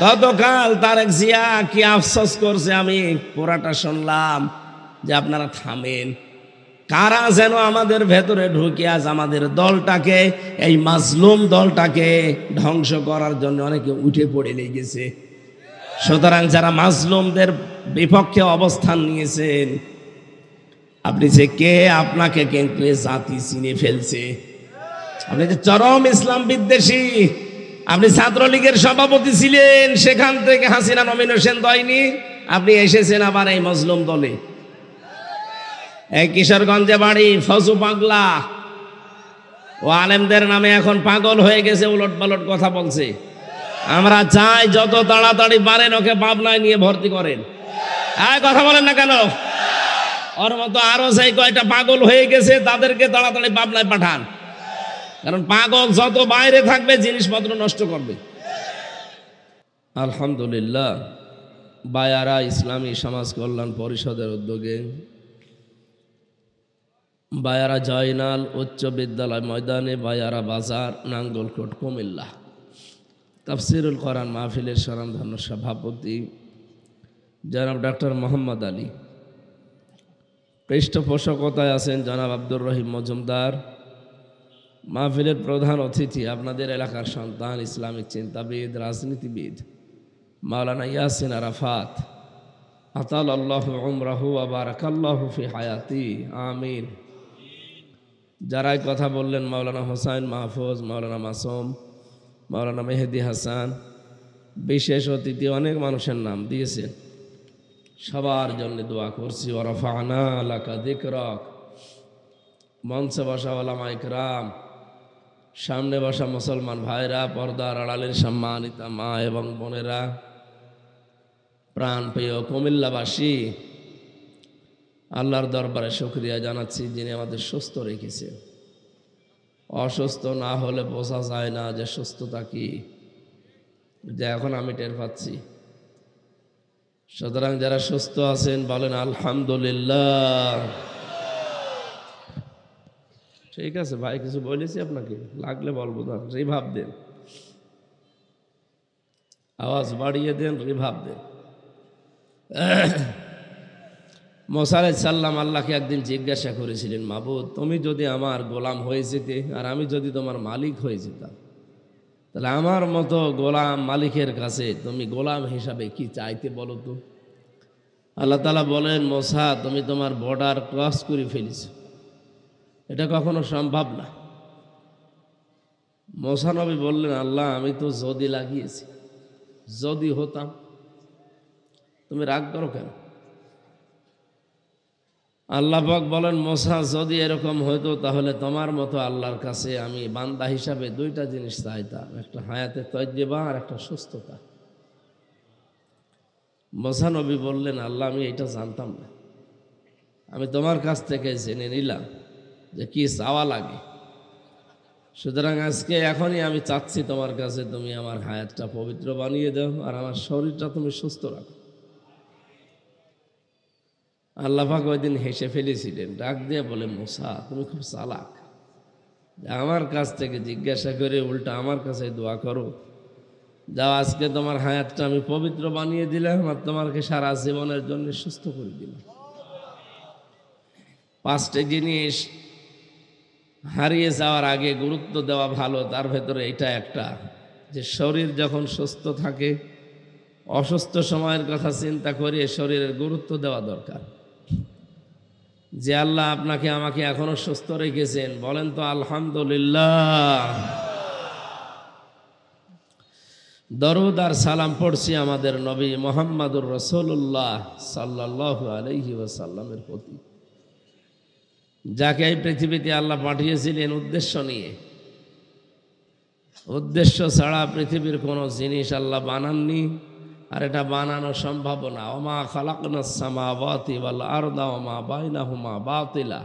গতকাল তারেক জিয়া কি আফসোস করছে আমি পুরাটা শুনলাম, যে আপনারা থামেন। কারা যেন আমাদের ভেতরে ঢুকে আজ আমাদের দলটাকে, এই মাজলুম দলটাকে ধ্বংস করার জন্য অনেকে উঠে পড়ে লেগেছে। সুতরাং যারা মাজলুমদের বিপক্ষে অবস্থান নিয়েছেন, আপনি যে কে, আপনাকে কিন্তু এ জাতি চিনে ফেলছে। আপনি যে চরম ইসলাম বিদ্বেষী, আপনি ছাত্রলীগের সভাপতি ছিলেন, সেখান থেকে হাসিনা নমিনেশন দেয়নি, আপনি এসেছেন আবার এই মজলুম দলে। এই কিশোরগঞ্জে বাড়ি, ফজু পাগলা, ও আলেমদের নামে এখন পাগল হয়ে গেছে, উলট পালট কথা বলছে। আমরা চাই যত তাড়াতাড়ি পারেন ওকে পাবনায় নিয়ে ভর্তি করেন। কথা বলেন না কেন? ওর মতো আরো সেই কয়টা পাগল হয়ে গেছে, তাদেরকে তাড়াতাড়ি পাবনায় পাঠান। কারণ পাগল যত বাইরে থাকবে জিনিসপত্র নষ্ট করবে। আলহামদুলিল্লাহ, বায়ারা ইসলামী সমাজ কল্যাণ পরিষদের উদ্যোগে বায়ারা জয়নাল উচ্চ বিদ্যালয় ময়দানে, বায়ারা বাজার, নাঙ্গলকোট, কুমিল্লা তাফসিরুল কোরআন মাহফিলের স্বনামধন্য সভাপতি জনাব ডক্টর মোহাম্মদ আলী, পৃষ্ঠপোষকতায় আছেন জনাব আব্দুর রহিম মজুমদার। মাহফিলের প্রধান অতিথি আপনাদের এলাকার সন্তান, ইসলামিক চিন্তাবিদ, রাজনীতিবিদ মাওলানা ইয়াসিন আরাফাত, আতালাল্লাহু উমরাহু ওয়া বারাকাল্লাহু ফি হায়াতি, আমিন। যারাই কথা বললেন, মাওলানা হোসাইন মাহফুজ, মাওলানা মাসুম, মাওলানা মেহেদি হাসান, বিশেষ অতিথি অনেক মানুষের নাম দিয়েছেন, সবার জন্য দোয়া করছি। ওয়া রাফা'না লাকা যিকরাক। মঞ্চে বসা ওলামা ইকরাম, সামনে বসা মুসলমান ভাইরা, পর্দার আড়ালের সম্মানিতা মা এবং বোনেরা, প্রাণ প্রিয় কুমিল্লাবাসী, আল্লাহর দরবারে শুকরিয়া জানাচ্ছি যিনি আমাদের সুস্থ রেখেছেন। অসুস্থ না হলে বোঝা যায় না যে সুস্থতা কি, যে এখন আমি টের পাচ্ছি। সুতরাং যারা সুস্থ আছেন বলেন আলহামদুলিল্লাহ। ঠিক আছে ভাই, কিছু বলেছি আপনাকে, লাগলে বলবো না, রিভাব দেন, আওয়াজ বাড়িয়ে দেন, রিভাব দেন। মুসা আলাইহিস সালাম আল্লাহকে একদিন জিজ্ঞাসা করেছিলেন, মাবুদ তুমি যদি আমার গোলাম হয়ে যেতে আর আমি যদি তোমার মালিক হয়ে যেতাম, তাহলে আমার মতো গোলাম মালিকের কাছে তুমি গোলাম হিসাবে কি চাইতে বলো তো? আল্লাহ তাআলা বলেন, মুসা তুমি তোমার বর্ডার ক্রস করে ফেলেছ, এটা কখনো সম্ভব না। মুসা নবী বললেন, আল্লাহ আমি তো যদি লাগিয়েছি, যদি হতাম। তুমি রাগ করো কেন? আল্লাহ পাক বলেন, মুসা যদি এরকম হইতো তাহলে তোমার মতো আল্লাহর কাছে আমি বান্দা হিসাবে দুইটা জিনিস চাইতাম, একটা হায়াতে তয়্যিবা আর একটা সুস্থতা। মুসা নবী বললেন, আল্লাহ আমি এটা জানতাম না, আমি তোমার কাছ থেকে জেনে নিলাম যে কি চাওয়া লাগে। সুতরাং আজকে এখনই আমি চাচ্ছি তোমার কাছে তুমি আমার হায়াতটা পবিত্র বানিয়ে দাও আর আমার শরীরটা তুমি সুস্থ রাখো। আল্লাহ পাক ওই দিন হেসে ফেলেছিলেন, ডাক দিয়ে বলে, মুসা তুমি খুব চালাক, আমার কাছ থেকে জিজ্ঞাসা করে উল্টা আমার কাছে দোয়া করো, যাও আজকে তোমার হায়াতটা আমি পবিত্র বানিয়ে দিলাম আর তোমাকে সারা জীবনের জন্য সুস্থ করে দিলাম। পাঁচটা জিনিস হারিয়ে যাওয়ার আগে গুরুত্ব দেওয়া ভালো, তার ভেতরে এটা একটা, যে শরীর যখন সুস্থ থাকে, অসুস্থ সময়ের কথা চিন্তা করে শরীরের গুরুত্ব দেওয়া দরকার। যে আল্লাহ আপনাকে আমাকে এখনো সুস্থ রেখেছেন, বলেন তো আলহামদুলিল্লাহ। দরুদ আর সালাম পড়ছি আমাদের নবী মুহাম্মদুর রাসূলুল্লাহ সাল্লাল্লাহু আলাইহি ওয়াসাল্লামের প্রতি, যাকে এই পৃথিবীতে আল্লাহ পাঠিয়েছিলেন উদ্দেশ্য নিয়ে। উদ্দেশ্য ছাড়া পৃথিবীর কোনো জিনিস আল্লাহ বানাননি, আর এটা বানানো সম্ভব না। ওমা খালাকনাস সামাওয়াতি ওয়াল আরদা ওমা বাইনাহুমা বাতিলা।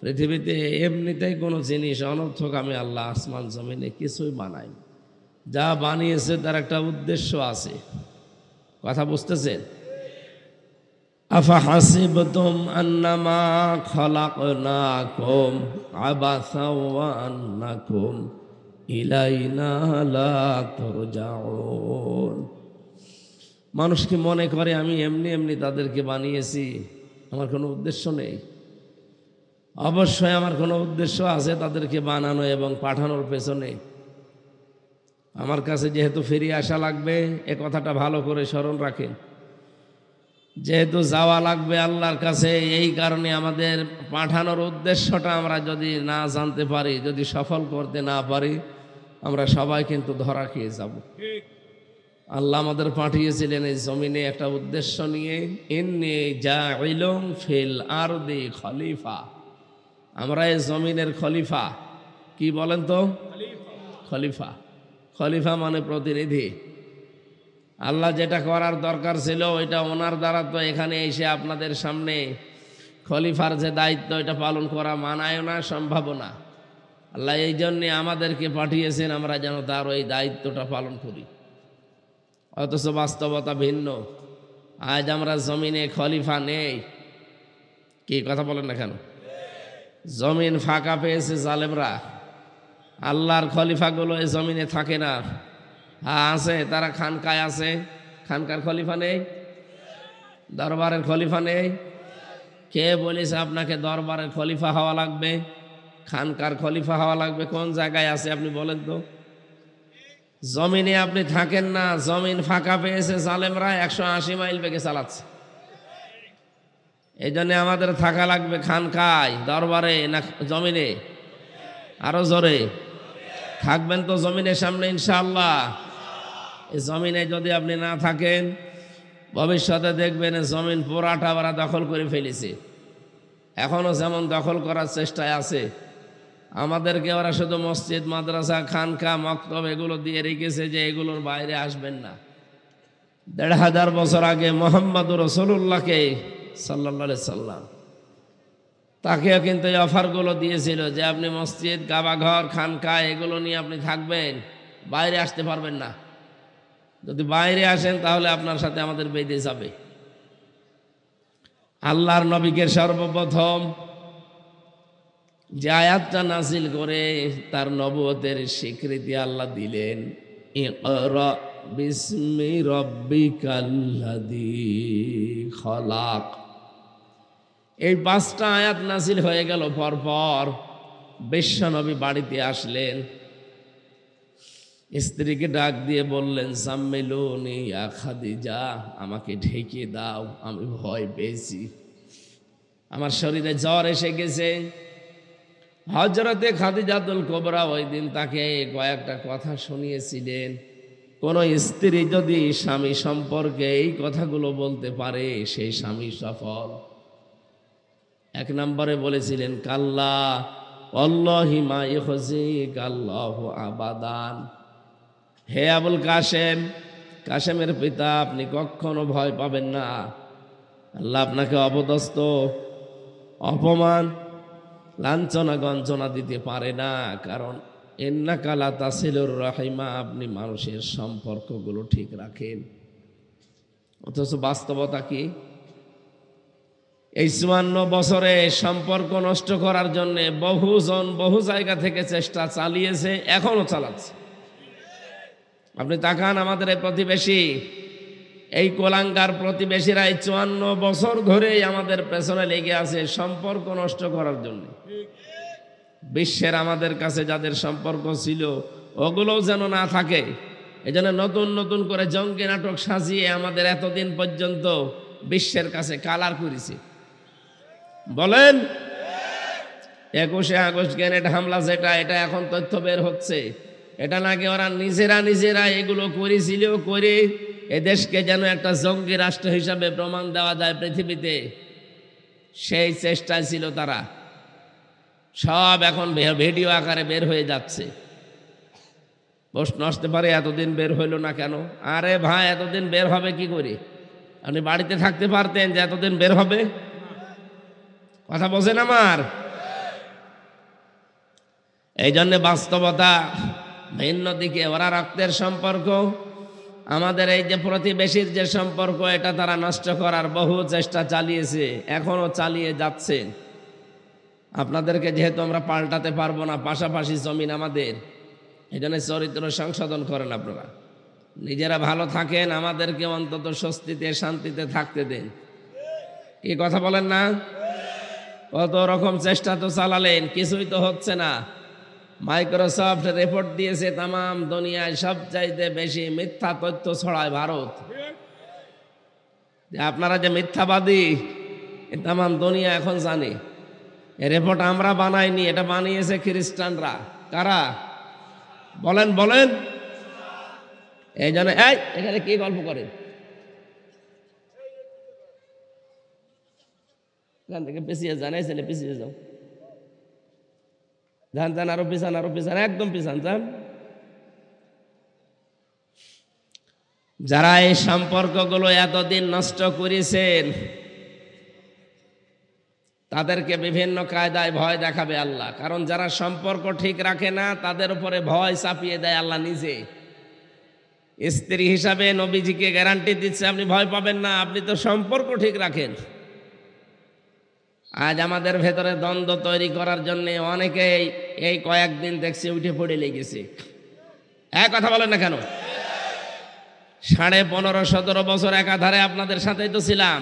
পৃথিবীতে এমনিতেই কোনো জিনিস অনর্থক আমি আল্লাহ আসমান জমিনে কিছুই বানাই, যা বানিয়েছে তার একটা উদ্দেশ্য আছে। কথা বুঝতেছেন? আফাহাসিবতুম আন্নামা খালাকনাকুম আবাসা ওয়া আন্নাকুম ইলাইনা লা তুরজাউন। মানুষ কি মনে করে আমি এমনি এমনি তাদেরকে বানিয়েছি? আমার কোনো উদ্দেশ্য নেই। অবশ্যই আমার কোনো উদ্দেশ্য আছে তাদেরকে বানানো এবং পাঠানোর পেছনে। আমার কাছে যেহেতু ফিরে আসা লাগবে, এ কথাটা ভালো করে স্মরণ রাখেন। যেহেতু যাওয়া লাগবে আল্লাহর কাছে, এই কারণে আমাদের পাঠানোর উদ্দেশ্যটা আমরা যদি না জানতে পারি, যদি সফল করতে না পারি, আমরা সবাই কিন্তু ধরা খেয়ে যাব। আল্লাহ আমাদের পাঠিয়েছিলেন এই জমিনে একটা উদ্দেশ্য নিয়ে, ইন্নী জাইলুন ফিল আরদি খলিফা। আমরা এই জমিনের খলিফা। কি বলেন তো? খলিফা। খলিফা মানে প্রতিনিধি। আল্লাহ যেটা করার দরকার ছিল ওইটা ওনার দ্বারা তো এখানে এসে আপনাদের সামনে খলিফার যে দায়িত্ব এটা পালন করা মানায় না, সম্ভব না। আল্লাহ এই জন্যে আমাদেরকে পাঠিয়েছেন আমরা যেন তার ওই দায়িত্বটা পালন করি। অথচ বাস্তবতা ভিন্ন। আজ আমরা জমিনে খলিফা নেই। কি কথা বলেন না কেন? জমিন ফাঁকা পেয়েছে জালেমরা। আল্লাহর খলিফাগুলো এই জমিনে থাকে না। হ্যাঁ আছে, তারা খানকায় আছে। খানকার খলিফা নেই, দরবারের খলিফা নেই। কে বলেছে আপনাকে দরবারের খলিফা হওয়া লাগবে, খানকার খলিফা হওয়া লাগবে? কোন জায়গায় আছে আপনি বলেন তো? জমিনে আপনি থাকেন না, জমিন ফাঁকা পেয়েছে জালেমরা, 180 মাইল বেগে চালাচ্ছে। এই জন্য আমাদের থাকা লাগবে খানকায়, দরবারে না জমিনে? আরো জোরে থাকবেন তো জমিনের সামনে ইনশাআল্লাহ। এই জমিনে যদি আপনি না থাকেন, ভবিষ্যতে দেখবেন জমিন পুরাটা ওরা দখল করে ফেলেছে। এখনো যেমন দখল করার চেষ্টায় আছে। আমাদেরকে ওরা শুধু মসজিদ, মাদ্রাসা, খানকা, মক্তব এগুলো দিয়ে রেখেছে যে এগুলোর বাইরে আসবেন না। ১৫০০ বছর আগে মুহাম্মদুর রাসূলুল্লাহকে সাল্লাল্লাহু আলাইহি সাল্লাম, তাকেও কিন্তু এই অফারগুলো দিয়েছিল যে আপনি মসজিদ, কাবাঘর, খানকা এগুলো নিয়ে আপনি থাকবেন, বাইরে আসতে পারবেন না। যদি বাইরে আসেন তাহলে আপনার সাথে আমাদের বেঁধে যাবে। আল্লাহর নবীকে সর্বপ্রথম যে আয়াতটা নাজিল করে তার নবুয়তের স্বীকৃতি আল্লাহ দিলেন, ইকরা বিসমি রাব্বিকাল্লাযী খলাক। এই 5টা আয়াত নাজিল হয়ে গেল পরপর। বিশ্বনবী বাড়িতে আসলেন, স্ত্রীকে ডাক দিয়ে বললেন, জাম্মিলুনি ইয়া খাদিজা, আমাকে ঢেকে দাও, আমি ভয় পেয়েছি, আমার শরীরে জ্বর এসে গেছে। হযরতে খাদিজাতুল কুবরা ওই দিন তাকে কয়েকটা কথা শুনিয়েছিলেন। কোন স্ত্রী যদি স্বামী সম্পর্কে এই কথাগুলো বলতে পারে সেই স্বামী সফল। 1 নম্বরে বলেছিলেন, কাল্লা ওয়াল্লাহি মা ইখজিক আল্লাহু আবাদান। হে আবুল কাসেম, কাসেমের পিতা, আপনি কখনো ভয় পাবেন না। আল্লাহ আপনাকে অপদস্থ, অপমান, লাঞ্ছনা গঞ্জনা দিতে পারে না। কারণ ইন্নাকা লা তাসিলুর রাহিমা, আপনি মানুষের সম্পর্কগুলো ঠিক রাখেন। অথচ বাস্তবতা কি? এই 54 বছরে সম্পর্ক নষ্ট করার জন্য বহুজন বহু জায়গা থেকে চেষ্টা চালিয়েছে, এখনো চালাচ্ছে। আপনি তাকান আমাদের এই প্রতিবেশী, এই কোলাঙ্গার প্রতিবেশীরা এই 54 বছর ধরেই আমাদের পেছনে লেগে আছে সম্পর্ক নষ্ট করার জন্য। বিশ্বের আমাদের কাছে যাদের সম্পর্ক ছিল ওগুলোও যেন না থাকে, এজন্য নতুন নতুন করে জঙ্গি নাটক সাজিয়ে আমাদের এতদিন পর্যন্ত বিশ্বের কাছে কালার করেছে। বলেন 21শে আগস্ট গ্রেনেড হামলা যেটা, এটা এখন তথ্য বের হচ্ছে, এটা নাকি ওরা নিজেরা এগুলো করেছিল, করে এদেশকে যেন একটা জঙ্গি রাষ্ট্র হিসাবে প্রমাণ দেওয়া যায় পৃথিবীতে, সেই চেষ্টায় ছিল তারা। সব এখন ভিডিও আকারে বের হয়ে যাচ্ছে। প্রশ্ন আসতে পারে এতদিন বের হইল না কেন? আরে ভাই, এতদিন বের হবে কি করে? আপনি বাড়িতে থাকতে পারতেন যে এতদিন বের হবে? কথা বোঝেন আমার? এই জন্য বাস্তবতা ভিন্ন দিকে। ওরা রক্তের সম্পর্ক, আমাদের এই যে প্রতিবেশীর যে সম্পর্ক, এটা তারা নষ্ট করার বহু চেষ্টা চালিয়েছে, এখনো চালিয়ে যাচ্ছে। আপনাদেরকে যেহেতু আমরা পাল্টাতে পারবো না, পাশাপাশি জমিন আমাদের, এই জন্য চরিত্র সংশোধন করেন আপনারা। নিজেরা ভালো থাকেন, আমাদেরকে অন্তত স্বস্তিতে শান্তিতে থাকতে দেন। কি কথা বলেন না? কত রকম চেষ্টা তো চালালেন, কিছুই তো হচ্ছে না। মাইক্রোসফট রিপোর্ট দিয়েছে তামাম দুনিয়ায় সবচাইতে বেশি মিথ্যা তথ্য ছড়ায় ভারত। যে আপনারা যে মিথ্যাবাদী এ তামাম দুনিয়া এখন জানে। এই রিপোর্ট আমরা বানাইনি, এটা বানিয়েছে খ্রিস্টানরা। কারা? বলেন বলেন। এই জন্য এখানে কি গল্প করেন? এখান থেকে পিছিয়ে যান, এই ছেলে পিছিয়ে যাও, যান যান, আরো পিছান, আরো পিছান, একদম পিছান যান। যারা এই সম্পর্কগুলো এতদিন নষ্ট করেছেন তাদেরকে বিভিন্ন কায়দায় ভয় দেখাবে আল্লাহ। কারণ যারা সম্পর্ক ঠিক রাখে না তাদের উপরে ভয় চাপিয়ে দেয় আল্লাহ নিজে। স্ত্রী হিসাবে নবীজিকে গ্যারান্টি দিচ্ছে আপনি ভয় পাবেন না, আপনি তো সম্পর্ক ঠিক রাখেন। আজ আমাদের ভেতরে দ্বন্দ্ব তৈরি করার জন্য অনেকেই এই কয়েকদিন দেখছি উঠে পড়ে লেগেছে। এক কথা বলেন না কেন? 15.5-17 বছর একাধারে আপনাদের সাথেই তো ছিলাম,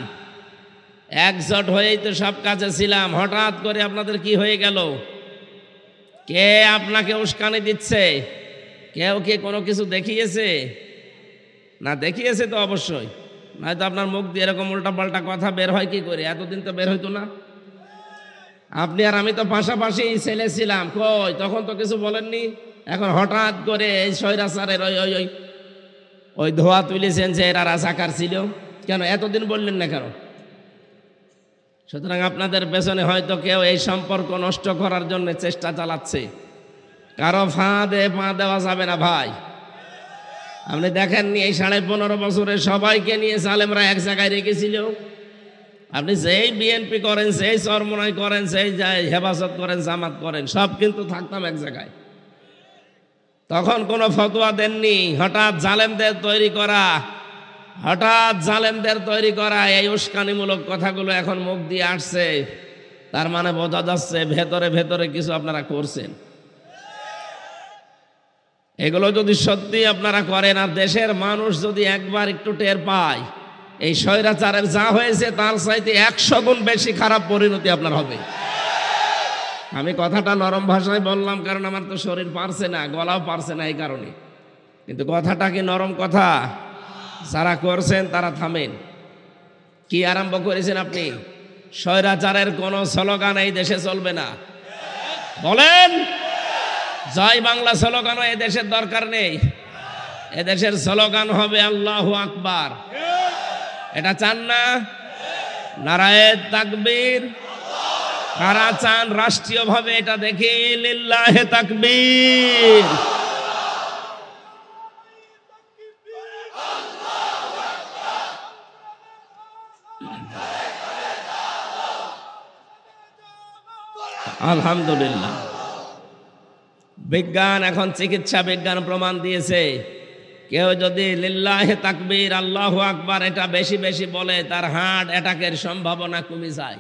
একজোট হয়েই তো সব কাজে ছিলাম। হঠাৎ করে আপনাদের কি হয়ে গেল? কে আপনাকে উস্কানি দিচ্ছে? কেউ কি কোনো কিছু দেখিয়েছে? না দেখিয়েছে তো অবশ্যই, নয়তো আপনার মুখ দিয়ে এরকম উল্টাপাল্টা কথা বের হয় কি করে? এতদিন তো বের হইতো না। আপনি আর আমি তো পাশাপাশি ছেলে ছিলাম, কই তখন তো কিছু বলেননি। এখন হঠাৎ করে এই স্বৈরাচারের ওই ধোয়া তুলেছেন যে এরা রাজাকার ছিল, কেন এতদিন বললেন না কেন? সুতরাং আপনাদের পেছনে হয়তো কেউ এই সম্পর্ক নষ্ট করার জন্য চেষ্টা চালাচ্ছে। কারো ফাঁদে পা দেওয়া যাবে না ভাই। আপনি দেখেননি এই 15.5 বছরে সবাইকে নিয়ে সালেমরা এক জায়গায় রেখেছিল। আপনি যেই বিএনপি করেন, সেই চরমনাই করেন, সেই হেফাজত করেন, জামাত করেন, সব কিন্তু থাকতাম এক জায়গায়। তখন কোনো ফতোয়া দেননি। হঠাৎ জালেমদের তৈরি করা এই উস্কানিমূলক কথাগুলো এখন মুখ দিয়ে আসছে। তার মানে বোঝা যাচ্ছে ভেতরে ভেতরে কিছু আপনারা করছেন। এগুলো যদি সত্যি আপনারা করেন আর দেশের মানুষ যদি একবার একটু টের পায়, এই স্বৈরাচারের যা হয়েছে তার চাইতে 100 গুণ বেশি খারাপ পরিণতি আপনার হবে। আমি কথাটা নরম ভাষায় বললাম কারণ আমার তো শরীর পারছে না, গলাও পারছে না এই কারণে। কিন্তু কথাটা কি নরম কথা? যারা করছেন তারা থামেন। কি আরম্ভ করেছেন আপনি? স্বৈরাচারের কোন স্লোগান এই দেশে চলবে না। বলেন, জয় বাংলা স্লোগানও এ দেশের দরকার নেই। এদেশের স্লোগান হবে আল্লাহু আকবার। এটা চান না? নারায়ে তাকবীর। কারা চান রাষ্ট্রীয়ভাবে এটা দেখি? লিল্লাহে তাকবীর। আলহামদুলিল্লাহ। বিজ্ঞান এখন চিকিৎসা বিজ্ঞান প্রমাণ দিয়েছে, কেউ যদি লিল্লাহে তাকবীর আল্লাহু আকবার এটা বেশি বেশি বলে তার হার্ট অ্যাটাকের সম্ভাবনা কমে যায়।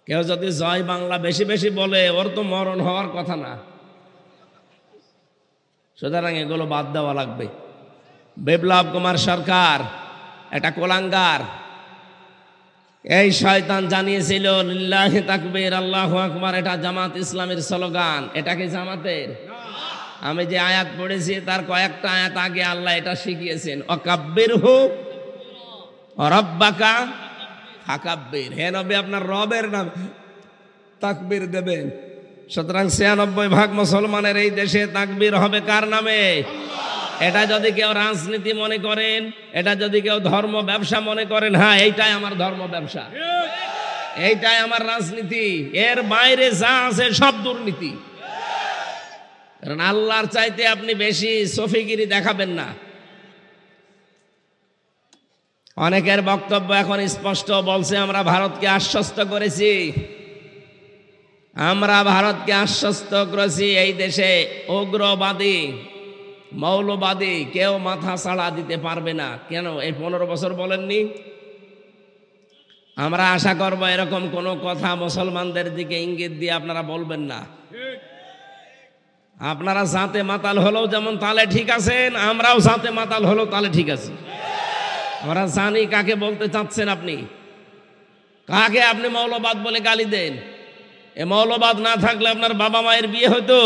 কেউ যদি জয় বাংলা বেশি বেশি বলে ওর তো মরণ হওয়ার কথা না। সুতরাং এগুলো বাদ দেওয়া লাগবে। বিপ্লব কুমার সরকার এটা কোলাঙ্গার। এই শয়তান জানিয়েছিল লিল্লাহি তাকবীর আল্লাহু আকবার এটা জামাত ইসলামের স্লোগান। এটা কি জামাতের? আমি যে আয়াত পড়েছি তার কয়েকটা আয়াত আগে আল্লাহ এটা শিখিয়েছেন, ওয়াকাব্বিরহু রাব্বাকা ফাকাব্বির। হে নবী আপনার রবের নাম তাকবীর দেবেন। সুতরাং 96% মুসলমানের এই দেশে তাকবীর হবে কার নামে? এটা যদি কেউ রাজনীতি মনে করেন, এটা যদি কেউ ধর্ম ব্যবসা মনে করেন, হ্যাঁ এইটাই আমার ধর্ম ব্যবসা, এইটাই আমার রাজনীতি, এর বাইরে যা আছে সব দুর্নীতি। কারণ আল্লাহর চাইতে আপনি বেশি সফিগিরি দেখাবেন না। অনেকের বক্তব্য এখন স্পষ্ট বলছে আমরা ভারতকে আশ্বস্ত করেছি, আমরা ভারতকে আশ্বস্ত করেছি এই দেশে উগ্রবাদী মৌলবাদী কেউ মাথা ছাড়া দিতে পারবে না। কেন এই 15 বছর বলেননি? আমরা আশা করব এরকম কোনো কথা মুসলমানদের দিকে ইঙ্গিত দিয়ে আপনারা বলবেন না। আপনারা জাতে মাতাল হলেও যেমন তালে ঠিক আছেন, আমরাও জাতে মাতাল হলেও তালে ঠিক আছে। আমরা জানি কাকে বলতে চাচ্ছেন আপনি, কাকে আপনি মৌলবাদ বলে গালি দেন। এ মৌলবাদ না থাকলে আপনার বাবা মায়ের বিয়ে হতো?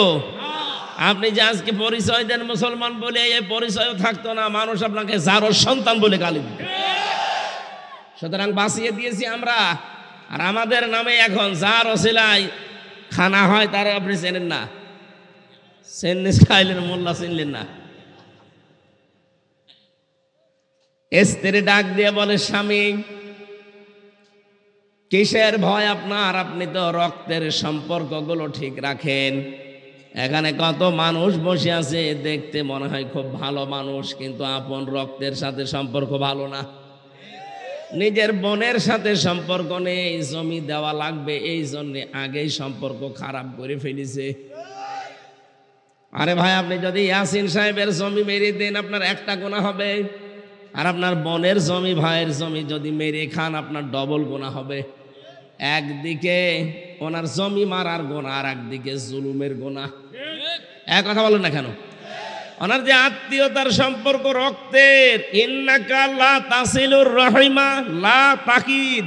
আপনি যে আজকে পরিচয় দেন মুসলমান বলে, এই পরিচয়ও থাকতো না, মানুষ আপনাকে জারোর সন্তান বলে গালি দিত। সুতরাং বাঁচিয়ে দিয়েছি আমরা। আর আমাদের নামে এখন যার ওসিলায় খানা হয় তারা আপনি চেনেন না, চেন্নিস খাইলেন, মোল্লা চিনলেন না। স্ত্রী ডাক দিয়ে বলে, স্বামী কিসের ভয় আপনার? আপনি তো রক্তের সম্পর্কগুলো ঠিক রাখেন। এখানে কত মানুষ বসে আছে, দেখতে মনে হয় খুব ভালো মানুষ, কিন্তু আপন রক্তের সাথে সম্পর্ক ভালো না। নিজের বোনের সাথে সম্পর্ক নেই, জমি দেওয়া লাগবে এই জন্য আগেই সম্পর্ক খারাপ করে ফেলেছে। আরে ভাই, আপনি যদি ইয়াসিন সাহেবের জমি মেরে দেন আপনার একটা গুনাহ হবে, আর আপনার বোনের জমি, ভাইয়ের জমি যদি মেরে খান আপনার ডবল গুনাহ হবে। একদিকে ওনার জমি মারার গুনাহ, আর একদিকে জুলুমের গুনাহ। এক কথা বলেন না কেন? ওনার যে আত্মীয়তার সম্পর্ক রক্তের, ইন্নাকা লা তাসিলুর রহিমা লা তাকিদ,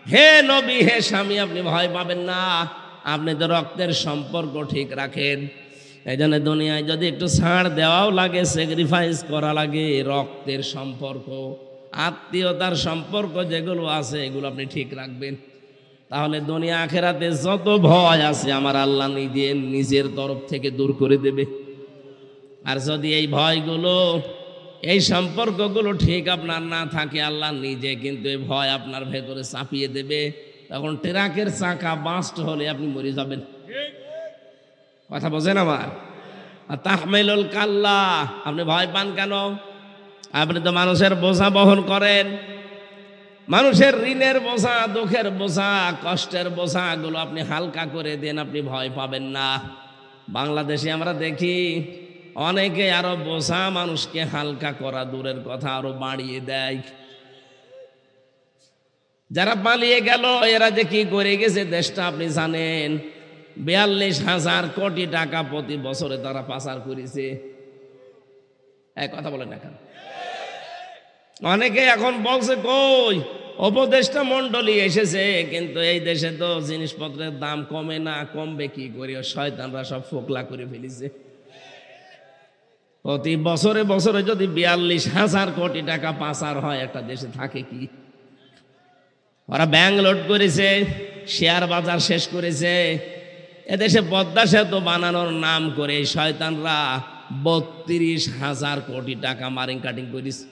হে নবী, হে স্বামী, আপনি ভয় পাবেন না, আপনি তো রক্তের সম্পর্ক ঠিক রাখেন। এই জন্য দুনিয়ায় যদি একটু ছাড় দেওয়াও লাগে, স্যাক্রিফাইস করা লাগে, রক্তের সম্পর্ক, আত্মীয়তার সম্পর্ক যেগুলো আছে এগুলো আপনি ঠিক রাখবেন। তাহলে দুনিয়া আখেরাতে যত ভয় আছে আমার আল্লাহ নিজের তরফ থেকে দূর করে দেবে। আর যদি এই ভয়গুলো, এই সম্পর্কগুলো ঠিক আপনার না থাকে, আল্লাহ নিজে কিন্তু এই ভয় আপনার ভেতরে চাপিয়ে দেবে। তখন ট্রাকের চাকা বাস্ট হলে আপনি মরে যাবেন। কথা বোঝেন আমার? আর তাহমিলুল কাল্লা, আপনি ভয় পান কেন? আপনি তো মানুষের বোঝা বহন করেন, মানুষের ঋণের বোঝা, দুঃখের বোঝা, কষ্টের বোঝা গুলো আপনি হালকা করে দেন, আপনি ভয় পাবেন না। বাংলাদেশে আমরা দেখি অনেকে আরো বোঝা মানুষকে হালকা করা দূরের কথা আরো বাড়িয়ে দেয়। যারা পালিয়ে গেল এরা যে কি করে গেছে দেশটা আপনি জানেন। 42,000 কোটি টাকা প্রতি বছরে তারা পাচার করেছে। এক কথা বলেন না কেন? অনেকে এখন বলছে কই উপদেষ্টা মন্ডলী এসেছে, কিন্তু এই দেশে তো জিনিসপত্রের দাম কমে না, কমবে কি করে? শয়তানরা সব ফোকলা করে ফেলেছে। প্রতি বছরে বছরে যদি 42,000 কোটি টাকা পাচার হয়, একটা দেশে থাকে কি? ওরা ব্যাংক লোড করেছে, শেয়ার বাজার শেষ করেছে। এদেশে পদ্মা সেতু বানানোর নাম করে শয়তানরা 32,000 কোটি টাকা মারিং কাটিং করেছে।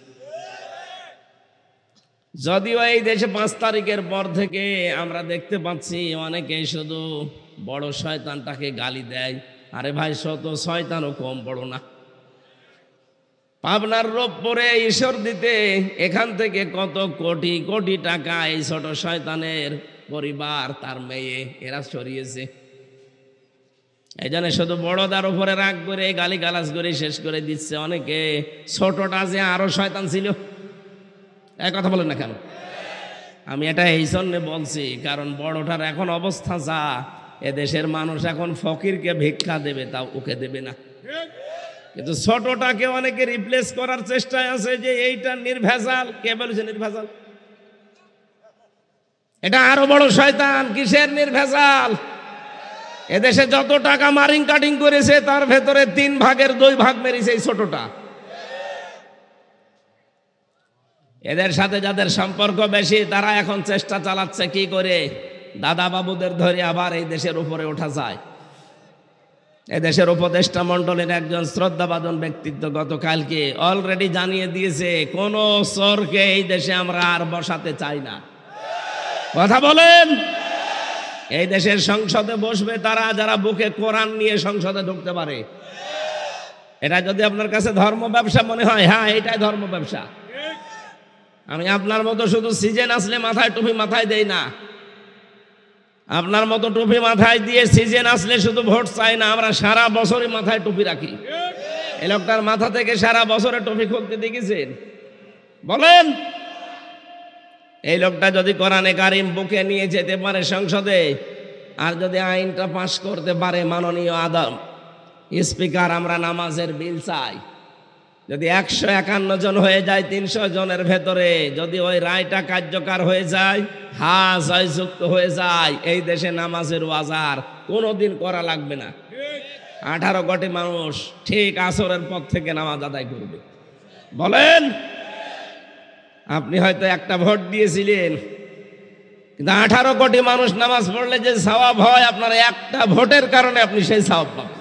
যদিও এই দেশে 5 তারিখের পর থেকে আমরা দেখতে পাচ্ছি অনেকে শুধু বড় শয়তানটাকে গালি দেয়। আরে ভাই, শত শয়তানও কম বড় না। পাবনার রোপপুরে ঈশ্বর দিতে এখান থেকে কত কোটি কোটি টাকা এই ছোট শয়তানের পরিবার, তার মেয়ে, এরা সরিয়েছে। এই জন্য শুধু বড়দার উপরে রাগ করে গালি গালাজ করে শেষ করে দিচ্ছে। অনেকে ছোটটা যে আরো শয়তান ছিল। এক কথা বলেন না কেন? আমি এটা এই জন্য বলছি কারণ বড়টার এখন অবস্থা যা, এদেশের মানুষ এখন ফকিরকে ভিক্ষা দেবে তাও ওকে দেবে না। কিন্তু ছোটটাকে অনেকে রিপ্লেস করার চেষ্টায় আছে যে এইটা নির্ভেজাল। কে বলেছে নির্ভেজাল? এটা আরো বড় শয়তান। কিসের নির্ভেজাল? এদেশে যত টাকা মারিং কাটিং করেছে তার ভেতরে 3 ভাগের 2 ভাগ মেরেছে এই ছোটটা। এদের সাথে যাদের সম্পর্ক বেশি তারা এখন চেষ্টা চালাচ্ছে কি করে দাদা বাবুদের ধরে আবার এই দেশের উপরে ওঠা যায়। এদেশের উপদেষ্টা মণ্ডলের একজন শ্রদ্ধাভাজন ব্যক্তিত্ব গতকালকে অলরেডি জানিয়ে দিয়েছে, কোন চোরকে এই দেশে আমরা আর বসাতে চাই না। কথা বলেন? এই দেশের সংসদে বসবে তারা যারা বুকে কোরআন নিয়ে সংসদে ঢুকতে পারে। এটা যদি আপনার কাছে ধর্ম ব্যবসা মনে হয়, হ্যাঁ এটাই ধর্ম ব্যবসা। আমি আপনার মতো শুধু সিজন আসলে মাথায় টুপি মাথায় দেই না। আপনার মতো টুপি মাথায় দিয়ে সিজন আসলে শুধু ভোট চাই না, আমরা সারা বছরই মাথায় টুপি রাখি। এই লোকটার মাথা থেকে সারা বছরে টুপি খুলতে দেখেছেন? বলেন। এই লোকটা যদি কোরআনে কারিম বুকে নিয়ে যেতে পারে সংসদে, আর যদি আইনটা পাশ করতে পারে মাননীয় স্পিকার আমরা নামাজের বিল চাই, যদি 151 জন হয়ে যায় 300 জনের ভেতরে, যদি ওই রায়টা কার্যকর হয়ে যায়, জয়যুক্ত হয়ে যায়, এই দেশে নামাজের ওয়াজার কোনোদিন করা লাগবে না। 18 কোটি মানুষ ঠিক আসরের পর থেকে নামাজ আদায় করবে। বলেন, আপনি হয়তো একটা ভোট দিয়েছিলেন, কিন্তু 18 কোটি মানুষ নামাজ পড়লে যে সওয়াব হয়, আপনার একটা ভোটের কারণে আপনি সেই সওয়াব পাবেন।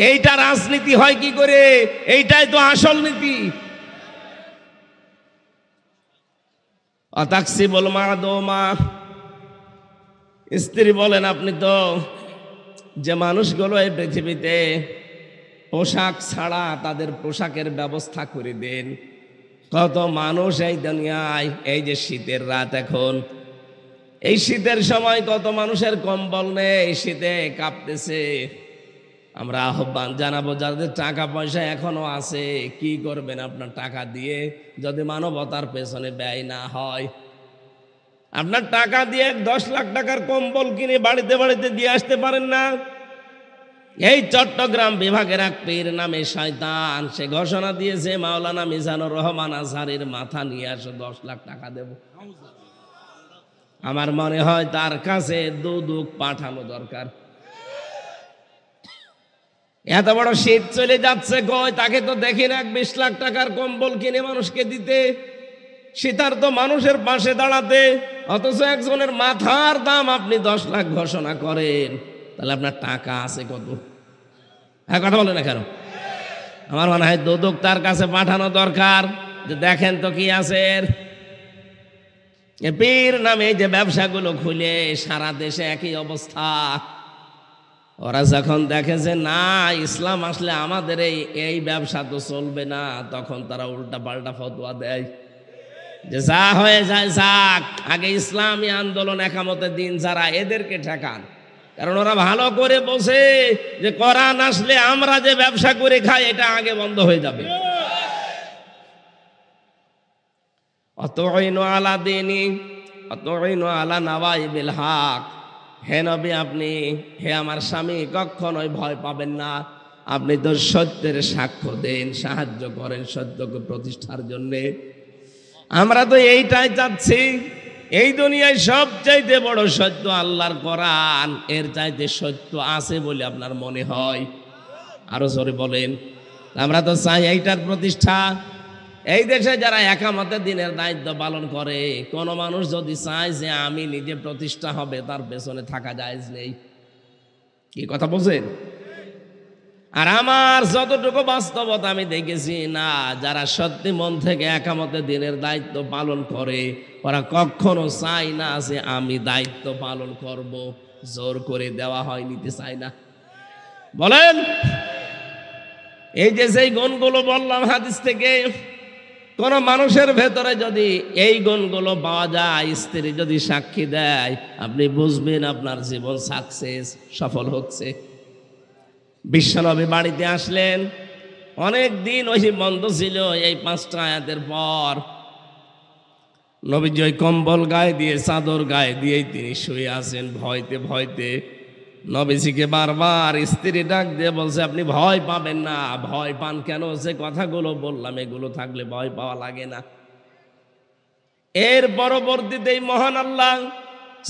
এইটা রাজনীতি হয় কি করে? এইটাই তো আসল নীতি। অতাকসিবুল মাদুমা, স্ত্রী বলেন, আপনি তো যে মানুষগুলো এই পৃথিবীতে পোশাক ছাড়া তাদের পোশাকের ব্যবস্থা করে দেন। কত মানুষ এই দুনিয়ায়, এই যে শীতের রাত, এখন এই শীতের সময় কত মানুষের কম্বল নেই, শীতে কাঁপতেছে। আমরা আহ্বান জানাবো, যাদের টাকা পয়সা এখনো আছে, কি করবেন আপনার টাকা দিয়ে যদি মানবতার পেছনে ব্যয় না হয়? আপনার টাকা দিয়ে 10 লাখ টাকার কম্বল কিনে বাড়িতে বাড়িতে দিয়ে আসতে পারেন না? এই চট্টগ্রাম বিভাগের এক পীর নামে শয়তান, সে ঘোষণা দিয়েছে, মাওলানা মিজানুর রহমান আজহারীর মাথা নিয়ে আসো, 10 লাখ টাকা দেব। আমার মনে হয় তার কাছে দুদক পাঠানো দরকার। এত বড় শীত চলে যাচ্ছে, কই তাকে তো দেখি না 20 লাখ টাকার কম্বল কিনে মানুষকে দিতে, শীতার্ত মানুষের পাশে দাঁড়াতে, অথচ একজনের মাথার দাম আপনি 10 লাখ ঘোষণা করেন। তাহলে আপনার টাকা আছে কত? হ্যাঁ, কথা বলে না কেন? আমার মনে হয় দুদক তার কাছে পাঠানো দরকার, যে দেখেন তো কি আছে। পীর নামে যে ব্যবসাগুলো খুলে সারা দেশে একই অবস্থা, ওরা যখন দেখে যে না, ইসলাম আসলে আমাদের এই ব্যবসা তো চলবে না, তখন তারা উল্টা পাল্টা ফতোয়া দেয় যে যা হয়ে যায় যাক, আগে ইসলামী আন্দোলন একামতের দিন যারা, এদেরকে ঠেকান। কারণ ওরা ভালো করে বোঝে যে কোরআন আসলে আমরা যে ব্যবসা করে খাই, এটা আগে বন্ধ হয়ে যাবে। অতঈনু আলা দীনি, অতঈনু আলা নাওয়াইবিল হক। হে নবী, আপনি, হে আমার স্বামী, কখনোই ভয় পাবেন না। আপনি তো সত্যের সাক্ষ্য দেন, সাহায্য করেন সত্যকে প্রতিষ্ঠার জন্যে। আমরা তো এইটাই চাচ্ছি। এই দুনিয়ায় সবচাইতে বড় সত্য আল্লাহর কোরআন, এর চাইতে সত্য আছে বলে আপনার মনে হয়? আরো জোরে বলেন। আমরা তো চাই এইটার প্রতিষ্ঠা। এই দেশে যারা একামতে দিনের দায়িত্ব পালন করে, কোন মানুষ যদি চায় যে আমি নিজে প্রতিষ্ঠা হবে, তার পেছনে থাকা জায়েজ নেই। কি কথা বলছেন? আর আমার যতটুকু বাস্তবতা আমি দেখেছি, না, যারা সত্যি মন থেকে একামতে দিনের দায়িত্ব পালন করে, ওরা কখনো চায় না যে আমি দায়িত্ব পালন করব। জোর করে দেওয়া হয়, নিতে চায় না। বলেন, এই যে যেই গুণগুলো বললাম হাদিস থেকে, কোন মানুষের ভেতরে যদি এই গুণগুলো পাওয়া যায়, স্ত্রী যদি সাক্ষী দেয়, আপনি বুঝবেন আপনার জীবন সাকসেস, সফল হচ্ছে। বিশ্বনবী বাড়িতে আসলেন, অনেক দিন ওই বন্ধ ছিল। এই 5টা আয়াতের পর নবীজি ওই কম্বল গায়ে দিয়ে, চাদর গায়ে দিয়েই তিনি শুয়ে আছেন ভয়তে ভয়তে। নবীজিকে বারবার স্ত্রী ডাক দিয়ে বলছে, আপনি ভয় পাবেন না। ভয় পান কেন? যে কথাগুলো বললাম, এগুলো থাকলে ভয় পাওয়া লাগে না। এর পরবর্তীতেই মহান আল্লাহ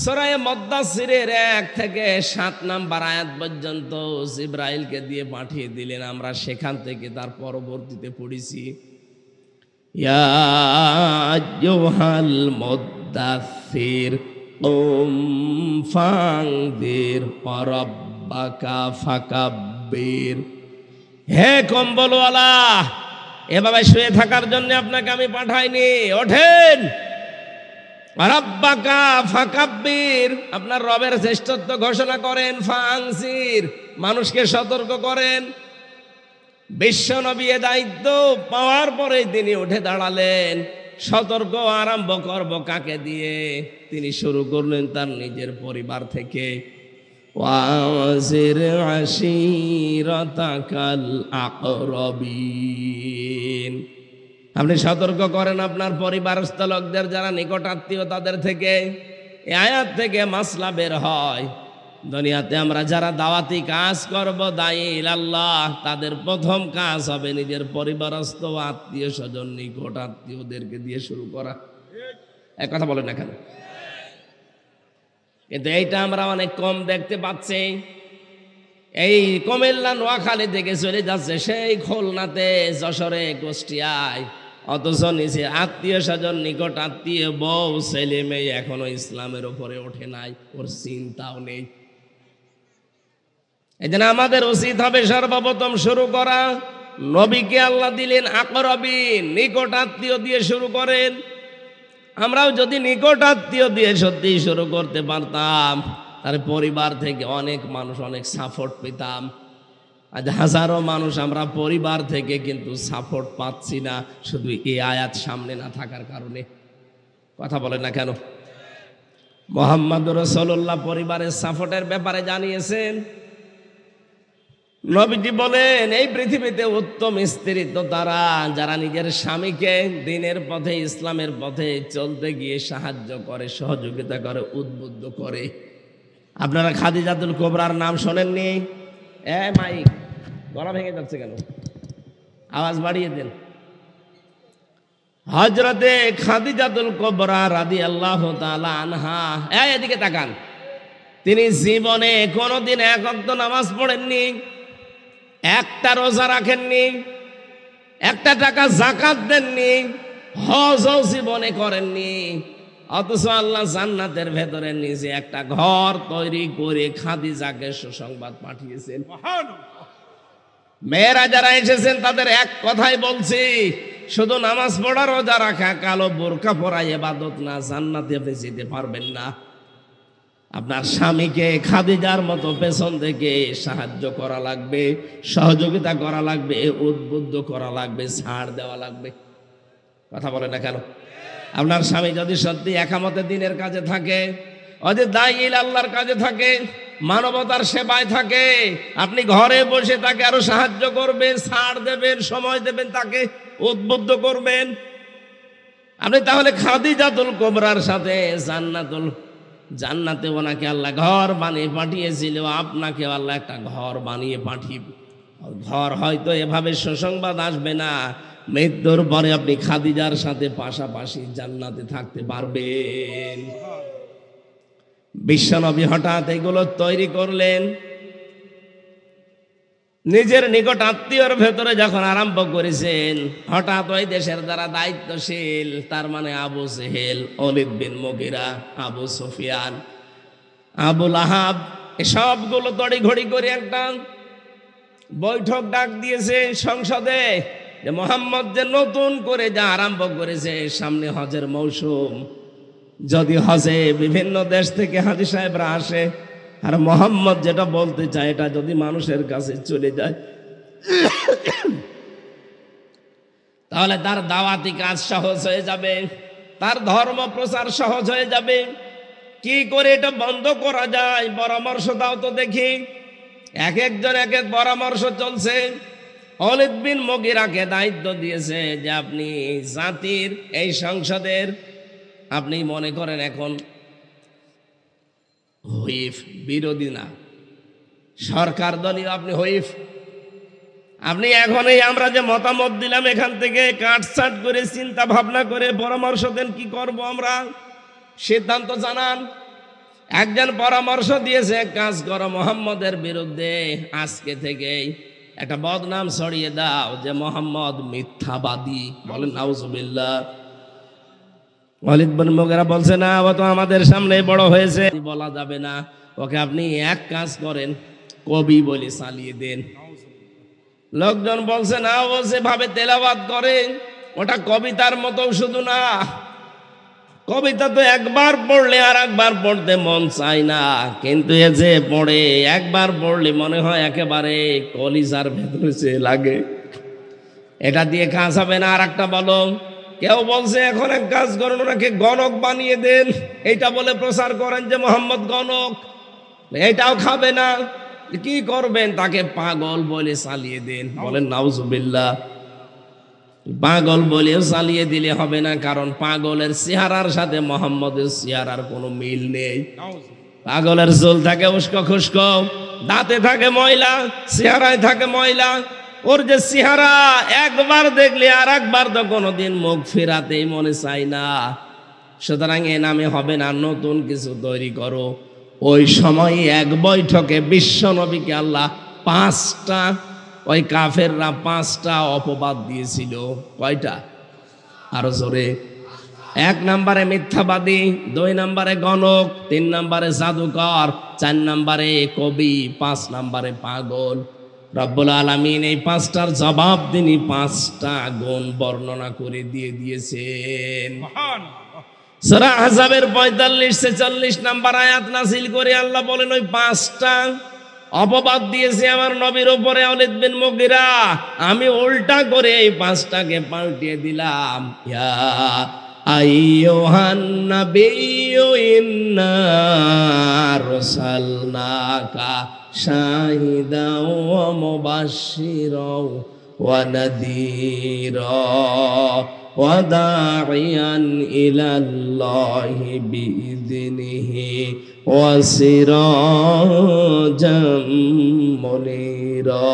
সূরা মুদ্দাসসিরের 1 থেকে 7 নম্বর আয়াত পর্যন্ত জিবরাইলকে দিয়ে পাঠিয়ে দিলেন। আমরা সেখান থেকে তার পরবর্তীতে পড়েছি, ইয়া আইয়ুহাল মুদ্দাসসির কুম ফানদির ওয়া রাব্বাকা ফাকাব্বির। হে কম্বলওয়ালা, এভাবে শুয়ে থাকার জন্য আপনাকে আমি পাঠাইনি। ওঠেন, রাব্বাকা ফাকাব্বির, আপনার রবের শ্রেষ্ঠত্ব ঘোষণা করেন। ফানসির, মানুষকে সতর্ক করেন। বিশ্ব নবী এ দায়িত্ব পাওয়ার পরে তিনি উঠে দাঁড়ালেন। সতর্ক আরম্ভ করব কাকে দিয়ে? তিনি শুরু করলেন তার নিজের পরিবার থেকে। ওয়াজির আশিরাতাকাল আকরাবিন, আপনি সতর্ক করেন আপনার পরিবারস্থ লোকদের, যারা নিকট আত্মীয়, তাদের থেকে। এই আয়াত থেকে মাসলা বের হয় দুনিয়াতে আমরা যারা দাওয়াতি কাজ করব দায়ী ইলাল্লাহ, তাদের প্রথম কাজ হবে নিজের পরিবারস্থ আত্মীয় স্বজন নিকট আত্মীয়দেরকে দিয়ে শুরু করা। এক কথা বলেন না কেন? কিন্তু এইটা আমরা অনেক কম দেখতে পাচ্ছি। এই কুমিল্লা নোয়াখালী থেকে চলে যাচ্ছে সেই খুলনাতে, যশোরে, কুষ্টিয়ায়, অথচ নিচে আত্মীয় স্বজন নিকট আত্মীয় বউ ছেলে মেয়ে এখনো ইসলামের উপরে ওঠে নাই, ওর চিন্তাও নেই। এই জন্য আমাদের উচিত হবে সর্বপ্রথম শুরু করা, নবীকে আল্লাহ দিলেন আকরাবিন, নিকট আত্মীয় দিয়ে শুরু করেন। আমরাও যদি নিকট আত্মীয় দিয়ে সত্যি শুরু করতে পারতাম, তার পরিবার থেকে অনেক মানুষ অনেক সাপোর্ট পেতাম। আজ হাজারো মানুষ আমরা পরিবার থেকে কিন্তু সাপোর্ট পাচ্ছি না, শুধু এই আয়াত সামনে না থাকার কারণে। কথা বলেন না কেন? মুহাম্মদ রাসূলুল্লাহ পরিবারের সাপোর্টের ব্যাপারে জানিয়েছেন। নবীজি বলেন, এই পৃথিবীতে উত্তম স্ত্রী তো তারা যারা নিজের স্বামীকে দিনের পথে ইসলামের পথে চলতে গিয়ে সাহায্য করে, সহযোগিতা করে, উদ্বুদ্ধ করে। আপনারা খাদিজাতুল কুবরার নাম শোনেননি? মাইক গলা ভেঙে যাচ্ছে কেন? আওয়াজ বাড়িয়ে দেন। হযরতে খাদিজাতুল কুবরা রাদিয়াল্লাহু তাআলা আনহা, এদিকে তাকান। তিনি জীবনে কোনোদিন এক ওয়াক্ত নামাজ পড়েননি, একটা রোজা রাখেননি, একটা টাকা যাকাত দেননি, হজও জীবনে করেননি। অথচ আল্লাহ জান্নাতের ভেতরে নিজে একটা ঘর তৈরি করে খাদিজাকে সুসংবাদ পাঠিয়েছেন। মেয়েরা যারা এসেছেন তাদের এক কথাই বলছি, শুধু নামাজ পড়া, রোজা রাখা, কালো বোরকা পরা ইবাদত না, জান্নাতে আপনি যেতে পারবেন না। আপনার স্বামীকে খাদিজার মতো পেছন থেকে সাহায্য করা লাগবে, সহযোগিতা করা লাগবে, উদ্বুদ্ধ করা লাগবে, ছাড় দেওয়া লাগবে। কথা বলে না কেন? আপনার স্বামী যদি সত্যি একামতে দিনের কাজে থাকে, অযে দায়ীল আল্লাহর কাজে থাকে, মানবতার সেবায় থাকে, আপনি ঘরে বসে তাকে আরো সাহায্য করবেন, ছাড় দেবেন, সময় দেবেন, তাকে উদ্বুদ্ধ করবেন। আপনি তাহলে খাদিজাতুল কুবরার সাথে জান্নাতে ওনাকে আল্লাহ ঘর বানিয়ে পাঠিয়েছিল, আপনাকে আল্লাহ একটা ঘর বানিয়ে পাঠিয়ে, ঘর হয়তো এভাবে সুসংবাদ আসবে না, মৃত্যুর পরে আপনি খাদিজার সাথে পাশাপাশি জান্নাতে থাকতে পারবেন। বিশ্বনবী হঠাৎ এগুলো তৈরি করলেন। নিজের নিকট আত্মীয়র ভেতরে যখন আরম্ভ করেছেন, হঠাৎ ওই দেশের দ্বারা দায়িত্বশীল, তার মানে আবু জেহেল, ওলীদ বিন মুগীরা, আবু সুফিয়ান, আবু লাহাব, এসবগুলো তড়িঘড়ি করে একটা বৈঠক ডাক দিয়েছে সংসদে, যে মোহাম্মদ যে নতুন করে যা আরম্ভ করেছে, সামনে হজের মৌসুম, যদি হজে বিভিন্ন দেশ থেকে হাজী সাহেবরা আসে, আর মোহাম্মদ যেটা বলতে চায় এটা যদি মানুষের কাছে চলে যায়, তাহলে তার দাওয়াতি কাজ সহজ হয়ে যাবে, তার ধর্ম প্রচার সহজ হয়ে যাবে। কি করে এটা বন্ধ করা যায়? পরামর্শ দাও তো দেখি। এক একজন এক এক পরামর্শ চলছে। ওলীদ বিন মুগীরাকে দায়িত্ব দিয়েছে যে আপনি জাতির এই সংসদের, আপনি মনে করেন এখন হুইপ, বিরোধী না, সরকার দলীয় আপনি হুইপ, আপনি এখন এই আমরা যে মতামত দিলাম এখান থেকে কাটছাট করে চিন্তা ভাবনা করে পরামর্শ দেন, কি করব আমরা, সিদ্ধান্ত জানান। একজন পরামর্শ দিয়েছে, কাজ করো, মোহাম্মদের বিরুদ্ধে আজকে থেকেই একটা বদনাম ছড়িয়ে দাও যে মোহাম্মদ মিথ্যাবাদী। বলেন নাউজুবিল্লাহ। ওলীদ বিন মুগীরা বলছে, না, ও তো আমাদের সামনে বড় হয়েছে, বলা যাবে না, ওকে আপনি এক কাজ করেন, কবি বলে চালিয়ে দেন। লোকজন বলছে, না, ও যেভাবে তেলাওয়াত করে ওটা কবিতার মতো শুধু না, কবিতা তো একবার পড়লে আর একবার পড়তে মন চায় না, কিন্তু এ যে পড়ে একবার পড়লে মনে হয় একেবারে কলিজার ভেতরে সে লাগে, এটা দিয়ে কাজ হবে না। আর একটা বলো, কেউ বলছে এখন এক কাজ করেন, ওনাকে গণক বানিয়ে দেন, এইটা বলে প্রচার করেন যে মোহাম্মদ গণক, এটাও খাবে না। কি করবেন? তাকে পাগল বলে চালিয়ে দেন। বলেন নাউজুবিল্লাহ। পাগল বলেও চালিয়ে দিলে হবে না, কারণ পাগলের চেহারার সাথে মোহাম্মদের চেহারার কোনো মিল নেই। পাগলের চুল থাকে উস্কো খুস্কো, দাঁতে থাকে ময়লা, চেহারায় থাকে ময়লা। ওর যে চেহারা একবার দেখলে আর একবার তো কোনোদিন মুখ ফেরাতেই মনে চায় না। সুতরাং এ নামে হবে না, নতুন কিছু তৈরি করো। ওই সময় এক বৈঠকে বিশ্ব নবীকে আল্লাহ 5টা, ওই কাফেররা 5টা অপবাদ দিয়েছিল। কয়টা? আরো জোরে। 1 নম্বরে মিথ্যাবাদী, 2 নম্বরে গণক, 3 নম্বরে জাদুকর, 4 নম্বরে কবি, 5 নম্বরে পাগল। রব্বুল আলামিন এই 5টার জবাব তিনি 5টা গুণ বর্ণনা করে দিয়েছেন। সূরা আহজাবের 45-46 নম্বর আয়াত নাযিল করে আল্লাহ বলেন, ওই 5টা অপবাদ দিয়েছে আমার নবীর উপরে ওয়ালিদ বিন মুগীরা, আমি উল্টা করে এই 5টাকে পাল্টিয়ে দিলাম। ইয়া আইয়ুহান নাবিয়্যু ইন্না আরসালনাকা শাহিদাও ওয়া মুবাশশিরাও ওয়া নাযীরা ওয়া দাঈয়ান ইলাল্লাহি বিইযনিহি ওয়া সিরাজাম মুনীরা।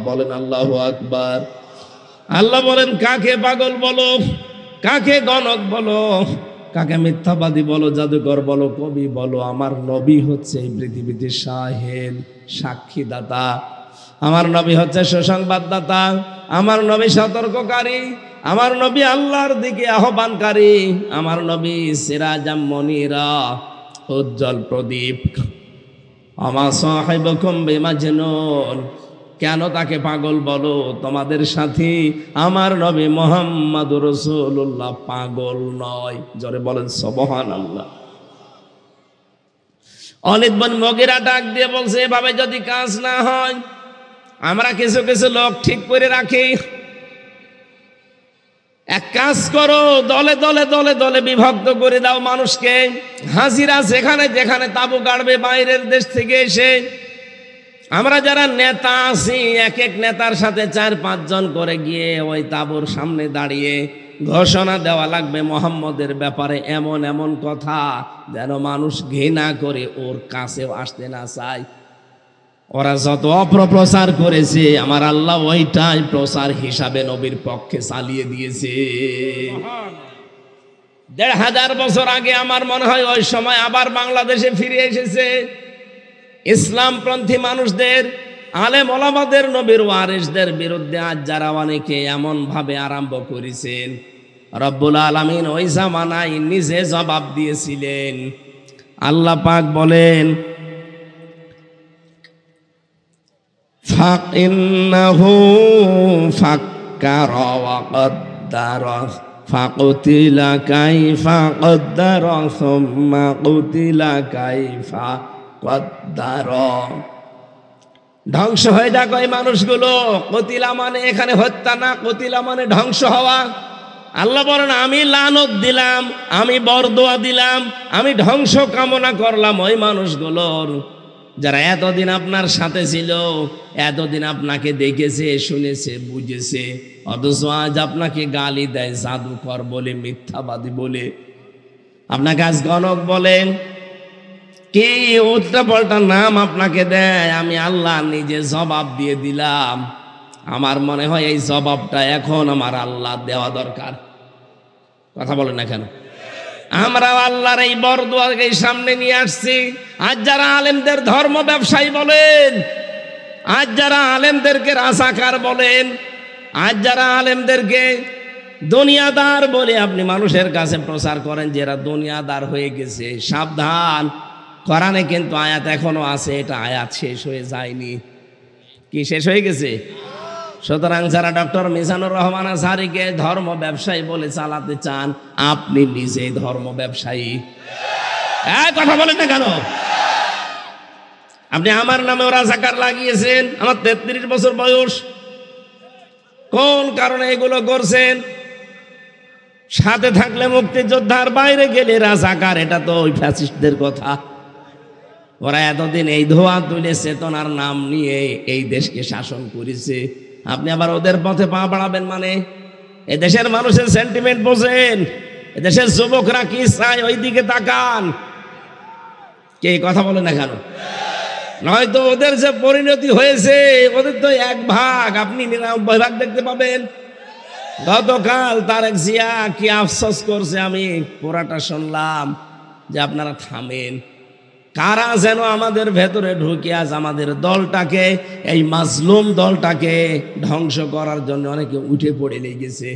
বলেন আল্লাহু আকবার। আল্লাহ বলেন, কাকে পাগল বলো, কাকে গণক বলো, কাকে মিথ্যাবাদী বলো, জাদুকর বলো, কবি বলো, আমার নবী হচ্ছে এই পৃথিবীতে শাহেদ, সাক্ষীদাতা। আমার নবী হচ্ছে সুসংবাদদাতা, আমার নবী সতর্ককারী, আমার নবী আল্লাহর দিকে আহ্বানকারী, আমার নবী সিরাজাম মুনীরা, উজ্জ্বল প্রদীপ। আমা সাহিবুকুম বিমাজনুন, কেন তাকে পাগল বলো? তোমাদের সাথী আমার নবী মুহাম্মদুর রাসূলুল্লাহ পাগল নয়। জোরে বলেন সুবহানাল্লাহ। ওয়ালিদ বিন মুগীরা ডাক দিয়ে বলছে, এভাবে যদি কাজ না হয়, আমরা কিছু কিছু লোক ঠিক করে রাখি। এক কাজ করো, দলে দলে দলে দলে বিভক্ত করে দাও মানুষকে। হাজিরা যেখানে যেখানে তাবু গাড়বে বাইরের দেশ থেকে এসে, আমরা যারা নেতা আছি এক এক নেতার সাথে 4-5 জন করে গিয়ে ওই তাবুর সামনে দাঁড়িয়ে ঘোষণা দেওয়া লাগবে মুহাম্মদের ব্যাপারে এমন এমন কথা যেন মানুষ ঘৃণা করে ওর কাছেও আসতে না চায়। ওরা যত অপপ্রচার করেছে আমার আল্লাহ ওইটাই প্রচার হিসাবে নবীর পক্ষে চালিয়ে দিয়েছে। 1500 বছর আগে আমার মনে হয় ওই সময় আবার বাংলাদেশে ফিরে এসেছে ইসলামপন্থী মানুষদের, আলেম ওলামাদের, নবীর ওয়ারিসদের বিরুদ্ধে আজ যারা অনেকে এমন ভাবে আরম্ভ করেছেন, রব্বুল আলামিন ওই জামানায় নিজে জবাব দিয়েছিলেন। আল্লাহ পাক বলেন, ফাকিন্নাহু ফাক্কারা ওয়া কদ্দারা ফাকুতিলা কাইফা কদ্দারা সুম্মা কুতিলা কাইফা কদ্দারা। ধ্বংস হয়ে যাক ওই মানুষগুলো। কতিলা মানে এখানে হত্যা না, কতিলা মানে ধ্বংস হওয়া। আল্লাহ বলেন, আমি লানত দিলাম, আমি বরদোয়া দিলাম, আমি ধ্বংস কামনা করলাম ওই মানুষগুলোর যারা এতদিন আপনার সাথে ছিল, এতদিন আপনাকে দেখেছে, শুনেছে, বুঝেছে, অথচ আজ আপনাকে গালি দেয় জাদুকর বলে, মিথ্যাবাদী বলে, আপনাকে আজ গণক বলেন, কি উল্টা পাল্টা নাম আপনাকে দেয়। আমি আল্লাহ নিজে জবাব দিয়ে দিলাম। আমার মনে হয় এই জবাবটা এখন আমার আল্লাহ দেওয়া দরকার। কথা বলেন না কেন? আমরা আল্লাহর এই বরদোয়াকে সামনে নিয়ে আসছি। আজ যারা আলেমদের ধর্ম ব্যবসায়ী বলেন, আজ যারা আলেমদেরকে রাজাকার বলেন, আজ যারা আলেমদেরকে দুনিয়াদার বলে আপনি মানুষের কাছে প্রচার করেন যে এরা দুনিয়াদার হয়ে গেছে, সাবধান। কোরআনে কিন্তু আয়াত এখনো আছে, এটা আয়াত শেষ হয়ে যায়নি। কি শেষ হয়ে গেছে? সুতরাং যারা ডক্টর মিজানুর রহমান আজহারীকে ধর্ম ব্যবসায়ী বলে চালাতে চান, আপনি নিজেই ধর্ম ব্যবসায়ী। কথা বলেন না কেন? আপনি আমার নামেও রাজাকার লাগিয়েছেন। আমার 33 বছর বয়স। কোন কারণে এগুলো করছেন? সাথে থাকলে মুক্তিযোদ্ধার, বাইরে গেলে রাজাকার। এটা তো ওই ফ্যাসিস্টদের কথা। ওরা এতদিন এই ধোয়া তুলে চেতনার নাম নিয়ে এই দেশকে শাসন করেছে। আপনি আবার ওদের পথে পা বাড়াবেন মানে? এদেশের মানুষের সেন্টিমেন্ট বোঝেন, এদেশের যুবকরা কি চায় ওই দিকে তাকান। কে কথা বলে না কেন? নয়তো ওদের যে পরিণতি হয়েছে, ওদের তো 1 ভাগ, আপনি 99 ভাগ দেখতে পাবেন। গতকাল তারেক জিয়া কি আফসোস করছে আমি পুরাটা শুনলাম, যে আপনারা থামেন। কারা যেন আমাদের ভেতরে ঢুকে আজ আমাদের দলটাকে, এই মাজলুম দলটাকে ধ্বংস করার জন্য অনেকে উঠে পড়ে লেগেছে।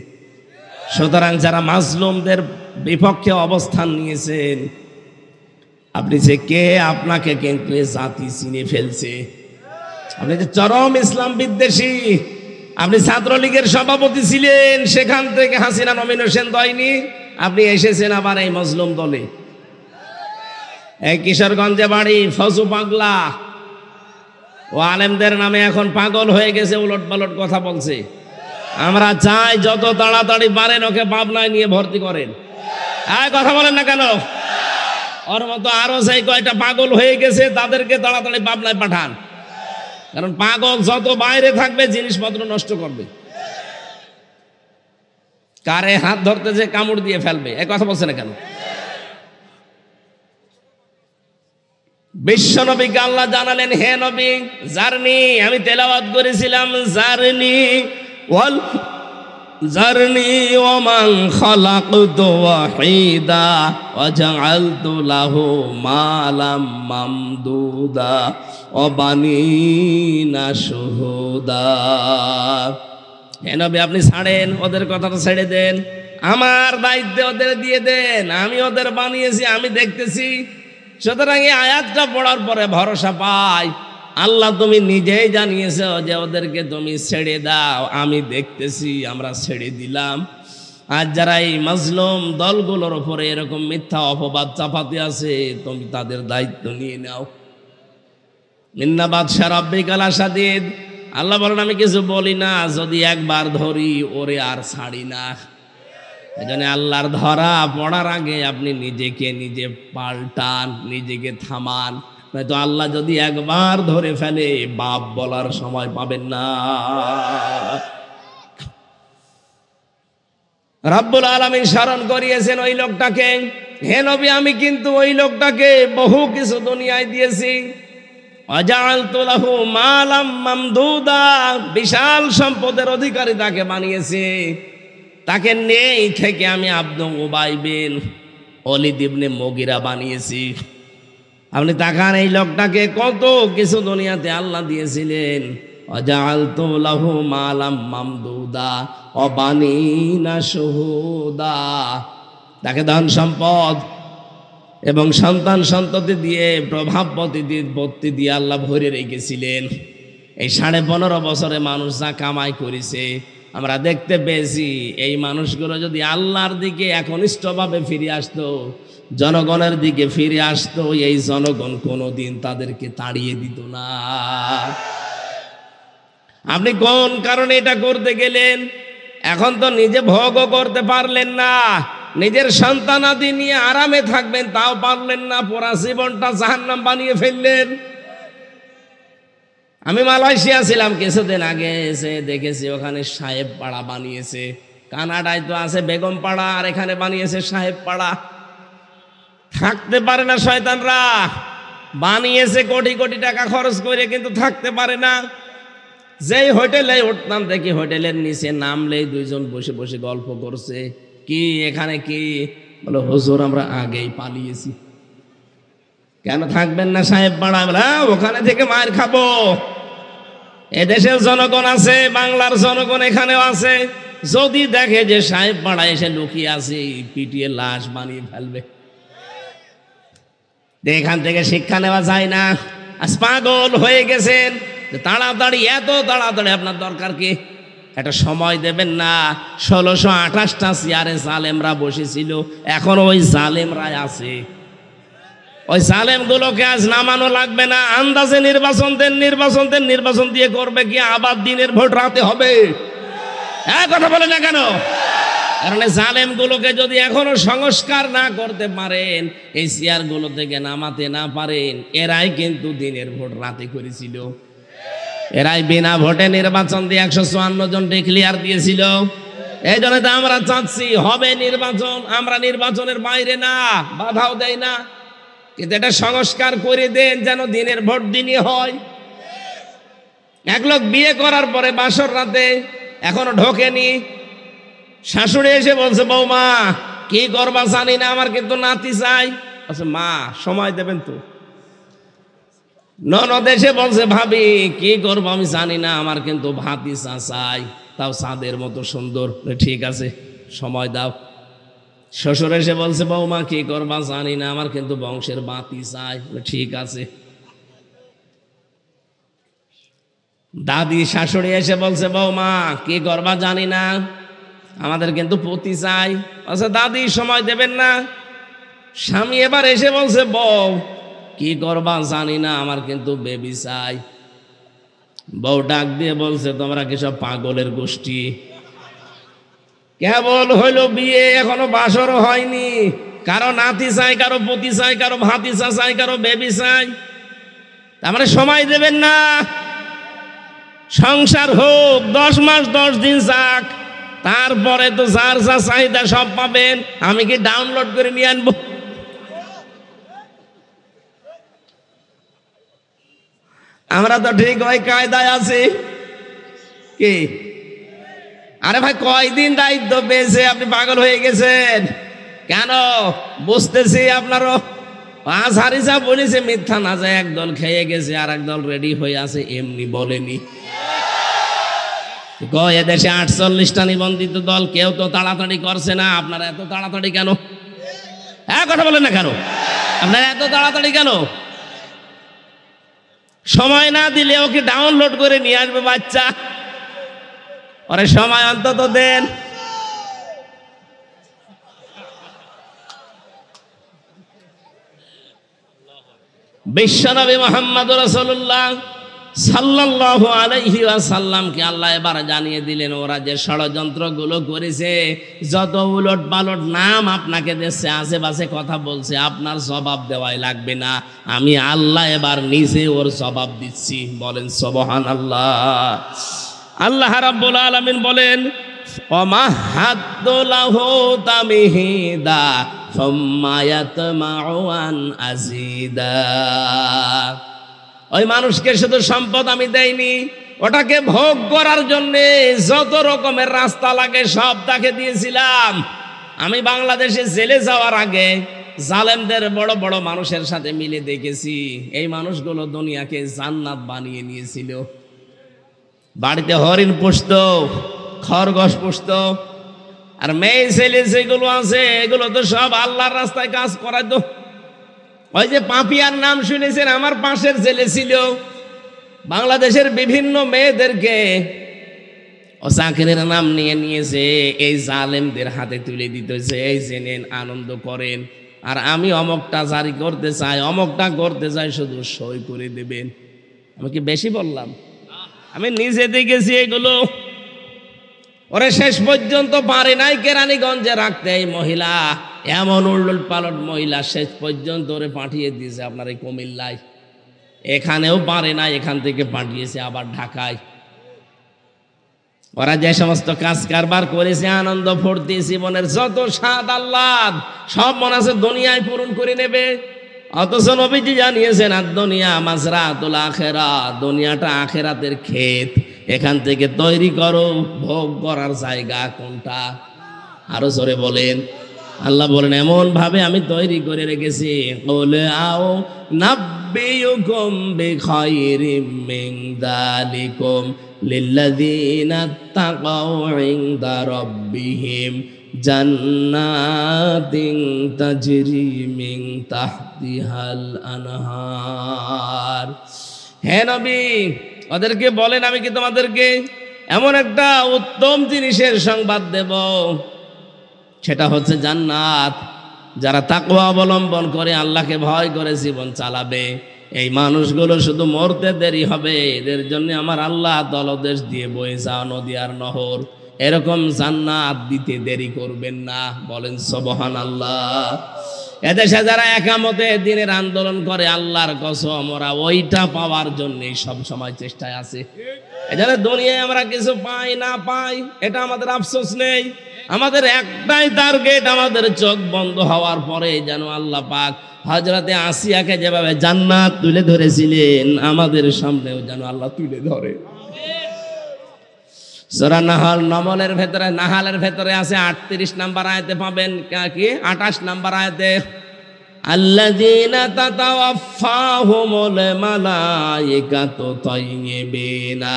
সুতরাং যারা মাজলুমদের বিপক্ষে অবস্থান নিয়েছেন, আপনি যে কে, আপনাকে কিন্তু এ জাতি চিনে ফেলছে। আপনি যে চরম ইসলাম বিদ্বেষী, আপনি ছাত্রলীগের সভাপতি ছিলেন, সেখান থেকে হাসিনা নমিনেশন দেয়নি, আপনি এসেছেন আবার এই মজলুম দলে। এই কিশোরগঞ্জে বাড়ি, ফজু পাগলা, ও আলেমদের নামে এখন পাগল হয়ে গেছে, উলট পালট কথা বলছে। আমরা চাই যত তাড়াতাড়ি পারেন ওকে পাবনায় নিয়ে ভর্তি করেন। কথা বলেন না কেন? ওর মতো আরো সেই কয়টা পাগল হয়ে গেছে, তাদেরকে তাড়াতাড়ি পাবনায় পাঠান। কারণ পাগল যত বাইরে থাকবে জিনিসপত্র নষ্ট করবে, কারে হাত ধরতে যে কামড় দিয়ে ফেলবে। কথা বলছে না কেন? বিশ্ব নবীকে আল্লাহ জানালেন, হে নবী, জারনি, আমি তেলাওয়াত করেছিলাম, জারনি ওয়াল জারনি ওমান খালাকতু ওয়াহিদা ওয়া জাআলতু লাহু মালাম মামদুদা ওয়া বানিনা শুহুদা। হে নবী, আপনি ছাড়েন, ওদের কথাটা ছেড়ে দেন, আমার দায়িত্বে ওদের দিয়ে দেন। আমি ওদের বানিয়েছি, আমি দেখতেছি। সুতরাং এই আয়াতটা পড়ার পরে ভরসা পাই, আল্লাহ তুমি নিজেই জানিয়েছো যে ওদেরকে তুমি ছেড়ে দাও, আমি দেখতেছি, আমরা ছেড়ে দিলাম। আর যারা এই মাজলুম দলগুলোর উপরে এরকম মিথ্যা অপবাদ চাপাতে আছে, তুমি তাদের দায়িত্ব নিয়ে নাও। মিন্নাবাদ সারাব্বিকাল আসাদিদ, আল্লাহ বলেন আমি কিছু বলি না, যদি একবার ধরি ওরে আর ছাড়ি না। এজন্য আল্লাহর ধরা পড়ার আগে আপনি নিজেকে নিজে পাল্টান, নিজেকে থামান, নয়তো আল্লাহ যদি একবার ধরে ফেলে বাপ বলার সময় পাবেন না। রব্বুল আলামিন স্মরণ করিয়েছেন ওই লোকটাকে, হে নবী, আমি কিন্তু ওই লোকটাকে বহু কিছু দুনিয়ায় দিয়েছি। ওয়াজআলতু লাহু মালাম মামদুদা, বিশাল সম্পদের অধিকারী তাকে বানিয়েছি। তাকে নেই থেকে আমি আব্দু উবাই বিন ওয়ালিদ ইবনে মুগিরা বানিয়েছি। আপনি তাকান, এই লোকটাকে কত কিছু দুনিয়াতে আল্লাহ দিয়েছিলেন। ওয়াজআলতু লাহু মালাম মামদুদা ওয়া বানিনা শুহুদা, তাকে ধন সম্পদ এবং সন্তান সন্ততি দিয়ে, প্রভাব প্রতিপত্তি দিয়ে আল্লাহ ভরে রেখেছিলেন। এই 15.5 বছরে মানুষ যা কামাই করেছে, আমরা দেখতে পেয়েছি। এই মানুষগুলো যদি আল্লাহর দিকে একনিষ্ঠভাবে ফিরে আসতো, জনগণের দিকে ফিরে আসতো, এই জনগণ কোনোদিন তাদেরকে তাড়িয়ে দিত না। আপনি কোন কারণে এটা করতে গেলেন? এখন তো নিজে ভোগও করতে পারলেন না, নিজের সন্তানাদি নিয়ে আরামে থাকবেন তাও পারলেন না, পুরা জীবনটা জাহান্নাম বানিয়ে ফেললেন। আমি মালয়েশিয়া ছিলাম কিছুদিন আগে, এসে দেখেছি ওখানে সাহেব পাড়া বানিয়েছে। কানাডায় তো আছে বেগম পাড়া, আর এখানে বানিয়েছে সাহেব পাড়া। থাকতে পারে না শয়তানরা, বানিয়েছে কোটি কোটি টাকা খরচ করে, কিন্তু থাকতে পারে না। যেই হোটেলে উঠতাম দেখি হোটেলের নিচে নামলেই 2 জন বসে বসে গল্প করছে। কি এখানে কি? বলো হুজুর আমরা আগেই পালিয়েছি। কেন থাকবেন না সাহেব পাড়া? ওখানে থেকে মার খাবো। এদেশের জনগণ আছে, বাংলার জনগণ এখানেও আছে, যদি দেখে যে সাহেব পাড়া এসে লুকিয়ে আছে, পিটিয়ে লাশ বানিয়ে ফেলবে। এখান থেকে শিক্ষা নেওয়া যায় না। আজ পাগল হয়ে গেছেন, তাড়াতাড়ি, এত তাড়াতাড়ি আপনার দরকার কি? একটা সময় দেবেন না। 1628টা চেয়ারে জালেমরা বসেছিল, এখন ওই জালেমরাই আছে। ওই জালেমগুলোকে আজ নামানো লাগবে না। আন্দাজে নির্বাচন দেন, নির্বাচন দিয়ে করবে কি? আবার দিনের ভোট রাতে হবে। কথা বলে না কেন? কারণ জালেমগুলোকে যদি এখনো সংস্কার না করতে পারেন, এই চেয়ারগুলো থেকে নামাতে না পারেন, এরাই কিন্তু দিনের ভোট রাতে করেছিল। এরাই বিনা ভোটে নির্বাচন দিয়ে 154 জন ডিক্লিয়ার দিয়েছিল। এই জন্য তো আমরা চাচ্ছি হবে নির্বাচন। আমরা নির্বাচনের বাইরে না, বাধাও দেয় না। কিন্তু এটা সংস্কার করে দেন যেন দিনের ভোট দিনই হয়। এক লোক বিয়ে করার পরে বাসর রাতে এখনো ঢোকেনি, শাশুড়ি এসে বলছে বৌমা কি করবা জানি না, আমার কিন্তু নাতি চাই। আচ্ছা মা সময় দেবেন তো। ননদ এসে বলছে ভাবি কি করবো আমি জানি না, আমার কিন্তু ভাতিজা চাই, তাও চাঁদের মতো সুন্দর। ঠিক আছে সময় দাও। শ্বশুর এসে বলছে বৌমা কি করবা জানি না, আমার কিন্তু বংশের বাতি চাই। ঠিক আছে। দাদি শাশুড়ি এসে বলছে বৌমা কি করবা জানি না, আমাদের কিন্তু পতি চাই। আচ্ছা দাদি সময় দেবেন না। স্বামী এবার এসে বলছে বউ কি করবা জানি না, আমার কিন্তু বেবি চাই। বউ ডাক দিয়ে বলছে তোমরা কি সব পাগলের গোষ্ঠী? কেবল হইলো বিয়ে, এখনো বাসরও হয়নি, কারো নাতি চাই, কারো পতি চাই, কারো ভাতিজা চাই, কারো বেবি চাই। তার মানে সময় দেবেন না। সংসার হোক 10 মাস 10 দিন যাক, তারপরে তো যার যা চাহিদা সব পাবেন। আমি কি ডাউনলোড করে নিয়ে আনবো? আমরা তো ঠিক ওই কায়দায় আছি কি? আরে ভাই কয়দিন দায়িত্ব পেয়েছে, আপনি পাগল হয়ে গেছেন কেন? বুঝতেছি আপনারও আজহারি যা বলেছে মিথ্যা না, যায় একদল খেয়ে গেছে আর একদল রেডি হয়ে আছে, এমনি বলেনি। এদেশে 48টা নিবন্ধিত দল, কেউ তো তাড়াতাড়ি করছে না। আপনারা এত তাড়াতাড়ি কেন? হ্যাঁ কথা বলেন না কেন? আপনারা এত তাড়াতাড়ি কেন? সময় না দিলে ওকে ডাউনলোড করে নিয়ে আসবে বাচ্চা। ওরে সময় অন্তত দেন। বিশ্বনবী মুহাম্মদ রাসূলুল্লাহ সাল্লাল্লাহু আলাইহি ওয়াসাল্লামকে আল্লাহ এবার জানিয়ে দিলেন ওরা যে ষড়যন্ত্রগুলো করেছে, যত উলট পালট নাম আপনাকে দিচ্ছে, আশেপাশে কথা বলছে, আপনার জবাব দেওয়াই লাগবে না, আমি আল্লাহ এবার নিজে ওর জবাব দিচ্ছি। বলেন সুবহানাল্লাহ। আল্লাহ রাব্বুল আলামিন বলেন ওমাহাদুলাহু তামহিদা সুম্মা ইয়াতমাউ আন আযীদা। ওই মানুষকে শুধু সম্পদ আমি দেইনি, ওটাকে ভোগ করার জন্য যত রকমের রাস্তা লাগে সব তাকে দিয়েছিলাম। আমি বাংলাদেশে জেলে যাওয়ার আগে জালেমদের বড় বড় মানুষের সাথে মিলে দেখেছি, এই মানুষগুলো দুনিয়াকে জান্নাত বানিয়ে নিয়েছিল। বাড়িতে হরিণ পুষত, খরগোশ পুষত, আর মেয়ে ছেলে যেগুলো আছে এগুলো তো সব আল্লাহর রাস্তায় কাজ করাইতো। ওই যে পাপিয়ার নাম শুনেছেন, আমার পাশের জেলে ছিল, বাংলাদেশের বিভিন্ন মেয়েদেরকে ও চাকরির নাম নিয়ে নিয়েছে, এই জালেমদের হাতে তুলে দিতেছে, এই জেনেন আনন্দ করেন, আর আমি অমকটা জারি করতে চাই, অমকটা করতে চাই, শুধু সই করে দেবেন। আমি কি বেশি বললাম? আমি নিজে দেখেছি এগুলো। ওরে শেষ পর্যন্ত পারে নাই কেরানীগঞ্জে রাখতে, এই মহিলা এমন উল্লট পালট মহিলা, শেষ পর্যন্ত ওরে পাঠিয়ে দিয়েছে আপনার এই কুমিল্লায়। এখানেও পারে না, এখান থেকে পাঠিয়েছে আবার ঢাকায়। ওরা যে সমস্ত কাজ কারবার করেছে, আনন্দ ফুর্তি, জীবনের যত স্বাদ আহ্লাদ সব মনে আছে দুনিয়ায় পূরণ করে নেবে। অথচ নবীজি জানিয়েছেন আর দুনিয়া মাজরাতুল আখিরাহ, দুনিয়াটা আখিরাতের ক্ষেত, এখান থেকে তৈরি করো ভোগ করার জায়গা কোনটা? আরো জোরে বলেন। আল্লাহ বলেন এমন ভাবে আমি তৈরি করে রেখেছি, বলে আও নাব্বিয়ুকুম বিখায়রিম মিন যালিকুম লিল্লাযীনা তাকাউ ইনদা রাব্বিহিম জান্নাতিন তাজরি মিন তাহতিহাল আনহার। হে নবী ওদেরকে বলেন আমি কি তোমাদেরকে এমন একটা উত্তম জিনিসের সংবাদ দেব, সেটা হচ্ছে জান্নাত। যারা তাকওয়া অবলম্বন করে আল্লাহকে ভয় করে জীবন চালাবে, এই মানুষগুলো শুধু মরতে দেরি হবে, এদের জন্য আমার আল্লাহ তলদেশ দিয়ে বয়ে যাওয়া নদী আর নহর, এরকম জান্নাত দিতে দেরি করবেন না। বলেন সুবহানাল্লাহ। এদেশে যারা একামতে দিনের আন্দোলন করে, আল্লাহর কসম ওরা ওইটা পাওয়ার জন্যই সব সময় চেষ্টায় আছে। এজন্য দুনিয়ায় আমরা কিছু পাই না পাই এটা আমাদের আফসোস নেই, আমাদের একটাই টার্গেট, আমাদের চোখ বন্ধ হওয়ার পরে যেন আল্লাহ পাক হযরতে আসিয়াকে যেভাবে জান্নাত তুলে ধরেছিলেন আমাদের সামনেও যেন আল্লাহ তুলে ধরে। সূরা নাহালের ভেতরে আছে 38 নাম্বার আয়াতে পাবেন, কি 28 নাম্বার আয়াতে, আল্লাযীনা তাতাওয়াফফাহুমুল মালায়েকাতু তাইয়্যিবিনা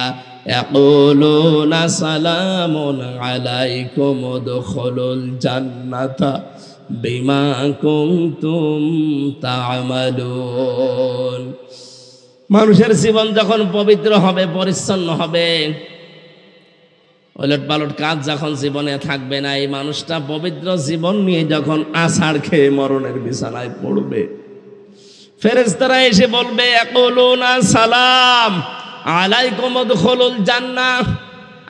ইয়াকুলুনা সালামুন আলাইকুম উদখুলুল জান্নাতা বিমা কুনতুম তা'মালুন। মানুষের জীবন যখন পবিত্র হবে, পরিচ্ছন্ন হবে, ওলট পালট কাজ যখন জীবনে থাকবে না, এই মানুষটা পবিত্র জীবন নিয়ে যখন আছাড় খেয়ে মরণের বিছানায় পড়বে, ফেরেশতারা এসে বলবে ইয়াকুলুনা সালাম আলাইকুম উদখুলুল জান্নাহ,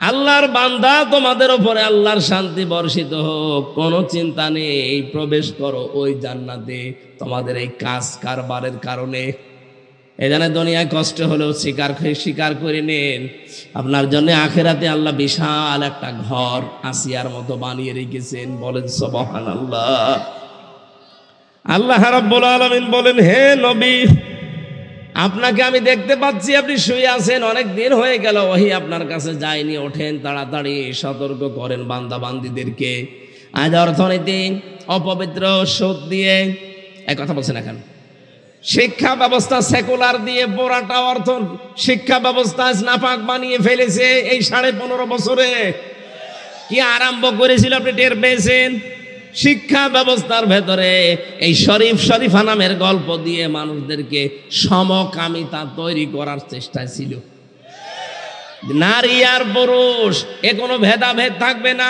আল্লাহর বান্দা তোমাদের উপরে আল্লাহর শান্তি বর্ষিত হোক, কোনো চিন্তা নেই, প্রবেশ করো ওই জান্নাতে তোমাদের এই কাজ কারবারের কারণে। এই জন্য দুনিয়ায় কষ্ট হলেও স্বীকার করে নিন, আপনার জন্য আখেরাতে আল্লাহ বিশাল একটা ঘর আসিয়ার মতো বানিয়ে রেখেছেন। বলেন সুবহানাল্লাহ। আল্লাহ রাব্বুল আলামিন বলেন, হে নবী, আপনাকে আমি দেখতে পাচ্ছি আপনি শুয়ে আছেন, অনেক দিন হয়ে গেল ওহী আপনার কাছে যায়নি, ওঠেন তাড়াতাড়ি, সতর্ক করেন বান্দা বান্দীদেরকে। আজ অর্থনীতি অপবিত্র, সুদ দিয়ে, এক কথা বলছেন এখন, শিক্ষা ব্যবস্থা সেকুলার দিয়ে পুরাটা অর্থ শিক্ষা ব্যবস্থা নাপাক বানিয়ে ফেলেছে। এই 15.5 বছরে কি আরম্ভ করেছিল আপনি টের পেয়েছেন? শিক্ষা ব্যবস্থার ভেতরে এই শরীফা নামের গল্প দিয়ে মানুষদেরকে সমকামিতা তৈরি করার চেষ্টা ছিল। নারী আর পুরুষ এ কোনো ভেদাভেদ থাকবে না,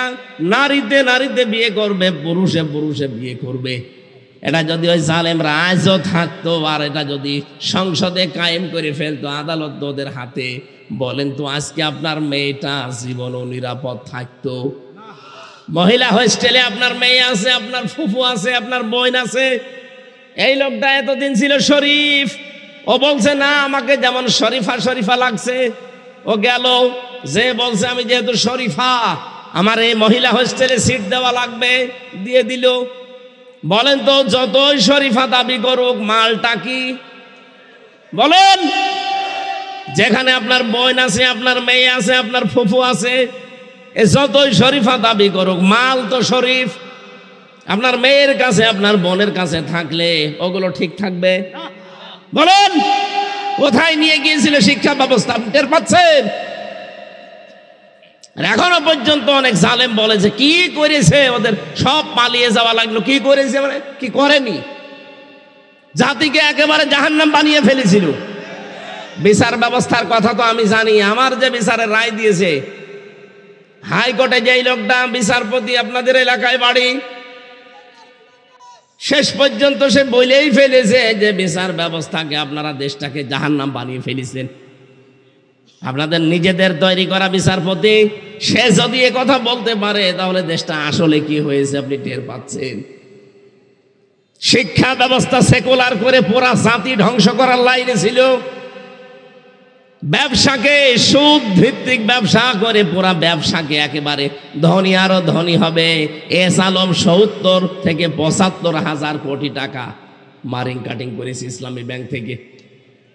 নারীতে বিয়ে করবে, পুরুষে বিয়ে করবে। এটা যদি ওই জালেমরা আজও থাকতো, আর এটা যদি সংসদে কায়েম করে ফেলতো, আদালত ওদের হাতে, বলেন তো আজকে আপনার মেয়েটা জীবনও নিরাপদ থাকতো? মহিলা হোস্টেলে আপনার মেয়ে আছে, আপনার ফুফু আছে, আপনার বোন আছে। এই লোকটা এতদিন ছিল শরীফ, ও বলছে না আমাকে যেমন শরীফা লাগছে, ও গেল, যে বলছে আমি যেহেতু শরীফা আমার এই মহিলা হোস্টেলে সিট দেওয়া লাগবে, দিয়ে দিল। বলেন তো যতই শরীফা দাবি করুক, মালটা কি বলেন? যেখানে আপনার বোন আছে, আপনার মেয়ে আছে, আপনার ফুফু আছে, এ যতই শরীফা দাবি করুক, মাল তো শরীফ। আপনার মেয়ের কাছে, আপনার বোনের কাছে থাকলে ওগুলো ঠিক থাকবে? বলেন কোথায় নিয়ে গিয়েছিল শিক্ষা ব্যবস্থা, টের পাচ্ছেন? এখনো পর্যন্ত অনেক জালেম বলে যে কি করেছে, ওদের সব পালিয়ে যাওয়া লাগলো। কি করেছে মানে কি করেনি? জাতিকে একেবারে জাহান্নাম বানিয়ে ফেলেছিল। বিচার ব্যবস্থার কথা তো আমি জানি, আমার যে বিচারের রায় দিয়েছে হাইকোর্টে, যেই লোকটা বিচারপতি আপনাদের এলাকায় বাড়ি, শেষ পর্যন্ত সে বলেই ফেলেছে যে বিচার ব্যবস্থাকে আপনারা দেশটাকে জাহান্নাম বানিয়ে ফেলেছেন। আপনাদের নিজেদের তৈরি করা বিচারপতি, সে যদি এ কথা বলতে পারে তাহলে দেশটা আসলে কি হয়েছে আপনি টের পাচ্ছেন। শিক্ষা ব্যবস্থা সেকুলার করে পুরা জাতি ধ্বংস করার লাইনে ছিল। ব্যবসাকে সুদ ভিত্তিক ব্যবসা করে পুরা ব্যবসাকে একেবারে ধনী আরো ধনী হবে। এস আলম 70 থেকে 75 হাজার কোটি টাকা মারিং কাটিং করেছে ইসলামী ব্যাংক থেকে।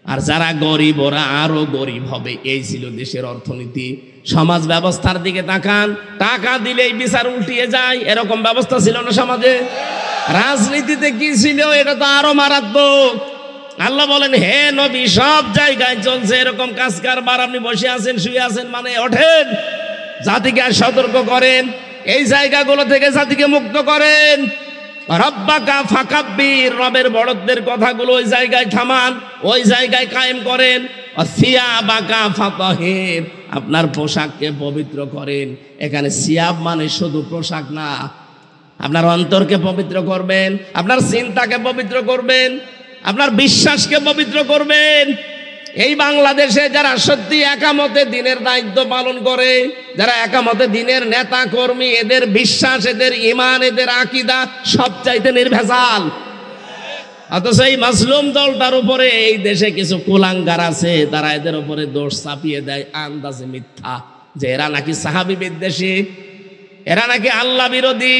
আর যারা গরিব ওরা আরো গরিব হবে। এই ছিল দেশের অর্থনীতি। সমাজ ব্যবস্থার দিকে তাকান, টাকা দিলেই বিচার উল্টিয়ে যায়, এরকম ব্যবস্থা ছিল না সমাজে। রাজনীতিতে কি ছিল, এটা তো আরো মারাত্মক। আল্লাহ বলেন, হে নবী, সব জায়গায় চলছে এরকম কাজ কারবার, আপনি বসে আছেন, শুয়ে আছেন, মানে ওঠেন, জাতিকে আর সতর্ক করেন, এই জায়গাগুলো থেকে জাতিকে মুক্ত করেন। রব্বাকা ফাকাব্বির, রবের বড়ত্বের কথাগুলো ওই জায়গায় থামান, ওই জায়গায় কায়েম করেন। সিয়াবাকা ফাতাহির, আপনার পোশাককে পবিত্র করেন। এখানে সিয়াব মানে শুধু পোশাক না, আপনার অন্তরকে পবিত্র করবেন, আপনার চিন্তাকে পবিত্র করবেন, আপনার বিশ্বাসকে পবিত্র করবেন। এই বাংলাদেশে যারা সত্যি একামতে দিনের দায়িত্ব পালন করে, যারা একামতে দিনের নেতা কর্মী, এদের বিশ্বাস, এদের ঈমান, এদের আকীদা সবচাইতে নির্ভেজাল। অথচ এই মাসলুম দলটার উপরে এই দেশে কিছু কুলাঙ্গার আছে, তারা এদের উপরে দোষ চাপিয়ে দেয় আন্দাজে মিথ্যা, যে এরা নাকি সাহাবী বিদ্বেষী। এরা নাকি আল্লাহ বিরোধী।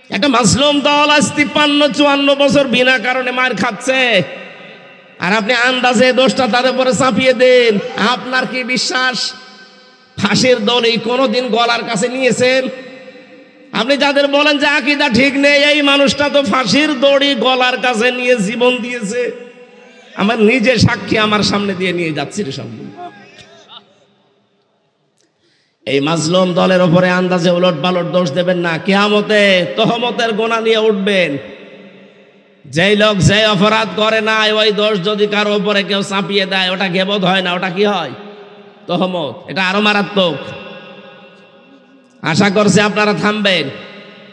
একটা মাসলুম দল আজ 53-54 বছর বিনা কারণে মার খাচ্ছে, আর আপনি আন্দাজে দোষটা তাদের উপরে চাপিয়ে দেন। আপনার কি বিশ্বাস ফাঁসির দড়ি কোনোদিন গলার কাছে নিয়েছেন? আপনি যাদের বলেন যে আকীদা ঠিক নেই, এই মানুষটা তো ফাঁসির দড়ি গলার কাছে নিয়ে জীবন দিয়েছে। আমার নিজে সাক্ষী, আমার সামনে দিয়ে নিয়ে যাচ্ছি রে সব। এই মাজলুম দলের উপরে আন্দাজে উলট পালট দোষ দেবেন না। কিয়ামতে তহমতের গোনা নিয়ে উঠবেন। যেই লোক যে অপরাধ করে না, ওই দোষ যদি কারো উপরে কেউ চাপিয়ে দেয়, ওটা গীবত হয় না, ওটা কি হয়? তহমত। এটা আরো মারাত্মক। আশা করছি আপনারা থামবেন।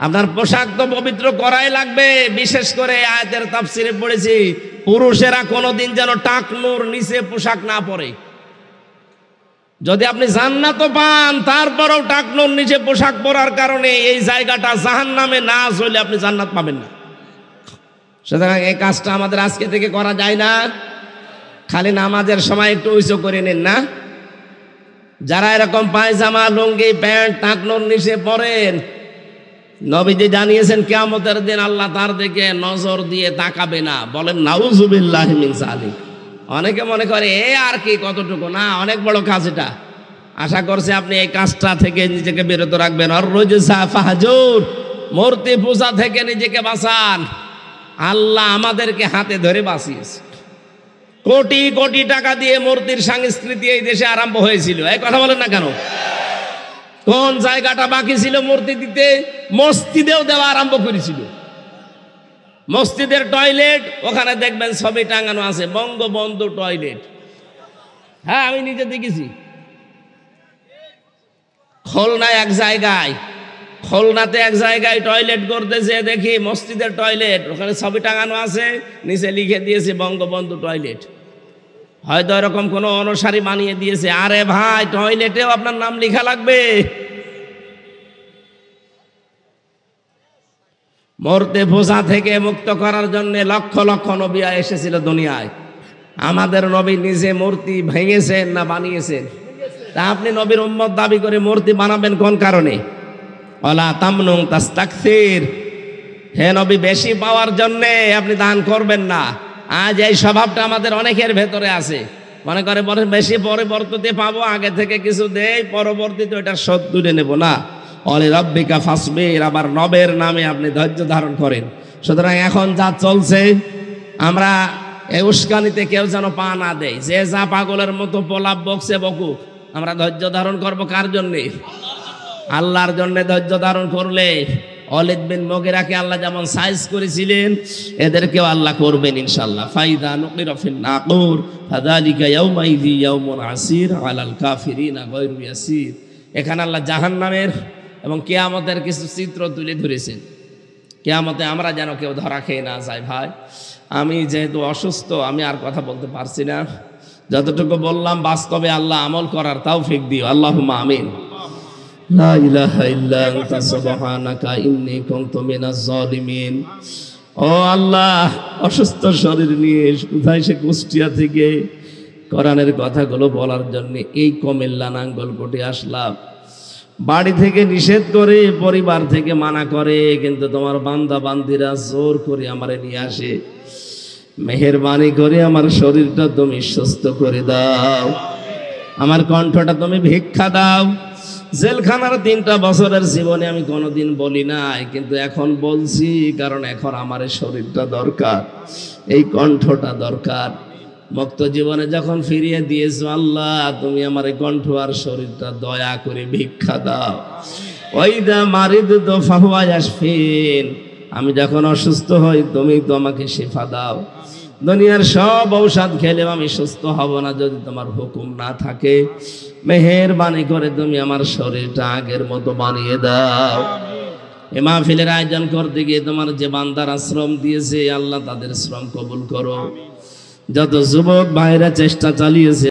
আপনার পোশাক তো পবিত্র করাই লাগবে। বিশেষ করে আয়াতের তাফসিরে পড়েছি, পুরুষেরা কোনোদিন যেন টাকনুর নিচে পোশাক না পরে। যদি আপনি জান্নাত পান, তারপরেও টাকনুর নিচে পোশাক পরার কারণে এই জায়গাটা জাহান্নামে না চলে আপনি জান্নাত পাবেন না। সুতরাং এই কাজটা আমাদের আজকে থেকে করা যায় না। খালি নামাজের সময় একটু উঁচু করে নেন না। যারা এরকম পায়জামা লুঙ্গি প্যান্ট টাকনুর নিচে পরেন, নবীজি জানিয়েছেন কিয়ামতের দিন আল্লাহ তার দিকে নজর দিয়ে তাকাবে না। বলেন নাউজুবিল্লাহি মিন যালিক। অনেকে মনে করে এ আর কি, কতটুকু না, অনেক বড় কাজ এটা। আশা করছি আপনি এই কাজটা থেকে নিজেকে বিরত রাখবেন। আর রুজসা ফাহজুর, মূর্তি পূজা থেকে নিজেকে বাঁচান। আল্লাহ আমাদেরকে হাতে ধরে বাঁচিয়েছে। কোটি কোটি টাকা দিয়ে মূর্তির সংস্কৃতি এই দেশে আরম্ভ হয়েছিল। এই কথা বলেন না কেন? কোন জায়গাটা বাকি ছিল মূর্তি দিতে? মসজিদেও দেওয়া আরম্ভ করেছিল। মসজিদের টয়লেট, ওখানে দেখবেন ছবি টাঙানো আছে, বঙ্গবন্ধু টয়লেট। হ্যাঁ, আমি নিজে দেখেছি। খুলনাতে এক জায়গায় টয়লেট করতেছে, দেখি মসজিদের টয়লেট, ওখানে ছবি টাঙানো আছে, নিচে লিখে দিয়েছে বঙ্গবন্ধু টয়লেট। হয়তো এরকম কোনো অনুসারী বানিয়ে দিয়েছে। আরে ভাই, টয়লেটেও আপনার নাম লেখা লাগবে? মূর্তি পূজা থেকে মুক্ত করার জন্য লক্ষ লক্ষ নবী এসেছিল দুনিয়ায়। আমাদের নবী নিজে মূর্তি ভেঙেছেন না বানিয়েছেন? তা আপনি নবীর উম্মত দাবি করে মূর্তি বানাবেন কোন কারণে? ওয়ালা তামনুন তাস্তাকসির। হে নবী, বেশি পাওয়ার জন্যে আপনি দান করবেন না। আজ এই স্বভাবটা আমাদের অনেকের ভেতরে আছে। মনে করে বলে বেশি পরবর্তীতে পাবো, আগে থেকে কিছু দেই, পরবর্তীতে ওটা শোধ তুলে নেব না। অলি রব্বিকা ফাসবির, আবার নবের নামে আপনি ধৈর্য ধারণ করেন। সুতরাং এখন যা চলছে, আমরা এই উস্কানিতে কেউ যেন পা না দেয়। যে যা পাগলের মতো পোলাপ বকছে বকুক, আমরা ধৈর্য ধারণ করব কার জন্যে? আল্লাহর জন্যে ধৈর্য ধারণ করলে ওয়ালিদ বিন মুগীরাকে আল্লাহ যেমন সাইজ করেছিলেন, এদেরকেও আল্লাহ করবেন ইনশাআল্লাহ। ফাইদা নুকিরা ফিন নাকুর ফাযালিকা ইয়াউমাইযি ইয়াউমুন আসির আলাল কাফিরিনা গায়রু ইয়াসির। এখানে আল্লাহ জাহান্নামের এবং কিয়ামতের কিছু চিত্র তুলে ধরেছেন। কিয়ামতে আমরা যেন কেউ ধরা খেয়ে না যায়। ভাই, আমি যেহেতু অসুস্থ, আমি আর কথা বলতে পারছি না। যতটুকু বললাম বাস্তবে আল্লাহ আমল করার তৌফিক দিও। আল্লাহুম্মা আমিন। লা ইলাহা ইল্লা আনতা সুবহানাকা ইন্নী কুনতু মিনাজ জালিমিন। ও আল্লাহ, অসুস্থ শরীর নিয়ে কোথায় সে কুষ্টিয়া থেকে কোরআনের কথাগুলো বলার জন্য এই কুমিল্লা নাঙ্গলকোটে আসলাম। বাড়ি থেকে নিষেধ করে, পরিবার থেকে মানা করে, কিন্তু তোমার বান্দা বান্দিরা জোর করে আমারে নিয়ে আসে। মেহেরবানি করে আমার শরীরটা তুমি সুস্থ করে দাও, আমার কণ্ঠটা তুমি ভিক্ষা দাও। জেলখানার 3টা বছরের জীবনে আমি কোনোদিন বলি নাই, কিন্তু এখন বলছি, কারণ এখন আমার শরীরটা দরকার, এই কণ্ঠটা দরকার। মুক্ত জীবনে যখন ফিরিয়ে দিয়েছো আল্লাহ, তুমি আমার এই কণ্ঠ আর শরীরটা দয়া করে ভিক্ষা দাও। ওয়াইদা মারিদতু ফাহুয়া ইয়াশফিন, আমি যখন অসুস্থ হই তুমি তো আমাকে শিফা দাও। দুনিয়ার সব ঔষধ খেলেও আমি সুস্থ হব না যদি তোমার হুকুম না থাকে। মেহেরবানি করে তুমি আমার শরীরটা আগের মতো বানিয়ে দাও। এ মাহফিলের আয়োজন করতে গিয়ে তোমার যে বান্দারা শ্রম দিয়েছে আল্লাহ, তাদের শ্রম কবুল করো। যত যুবক ভাইরা চেষ্টা চালিয়েছে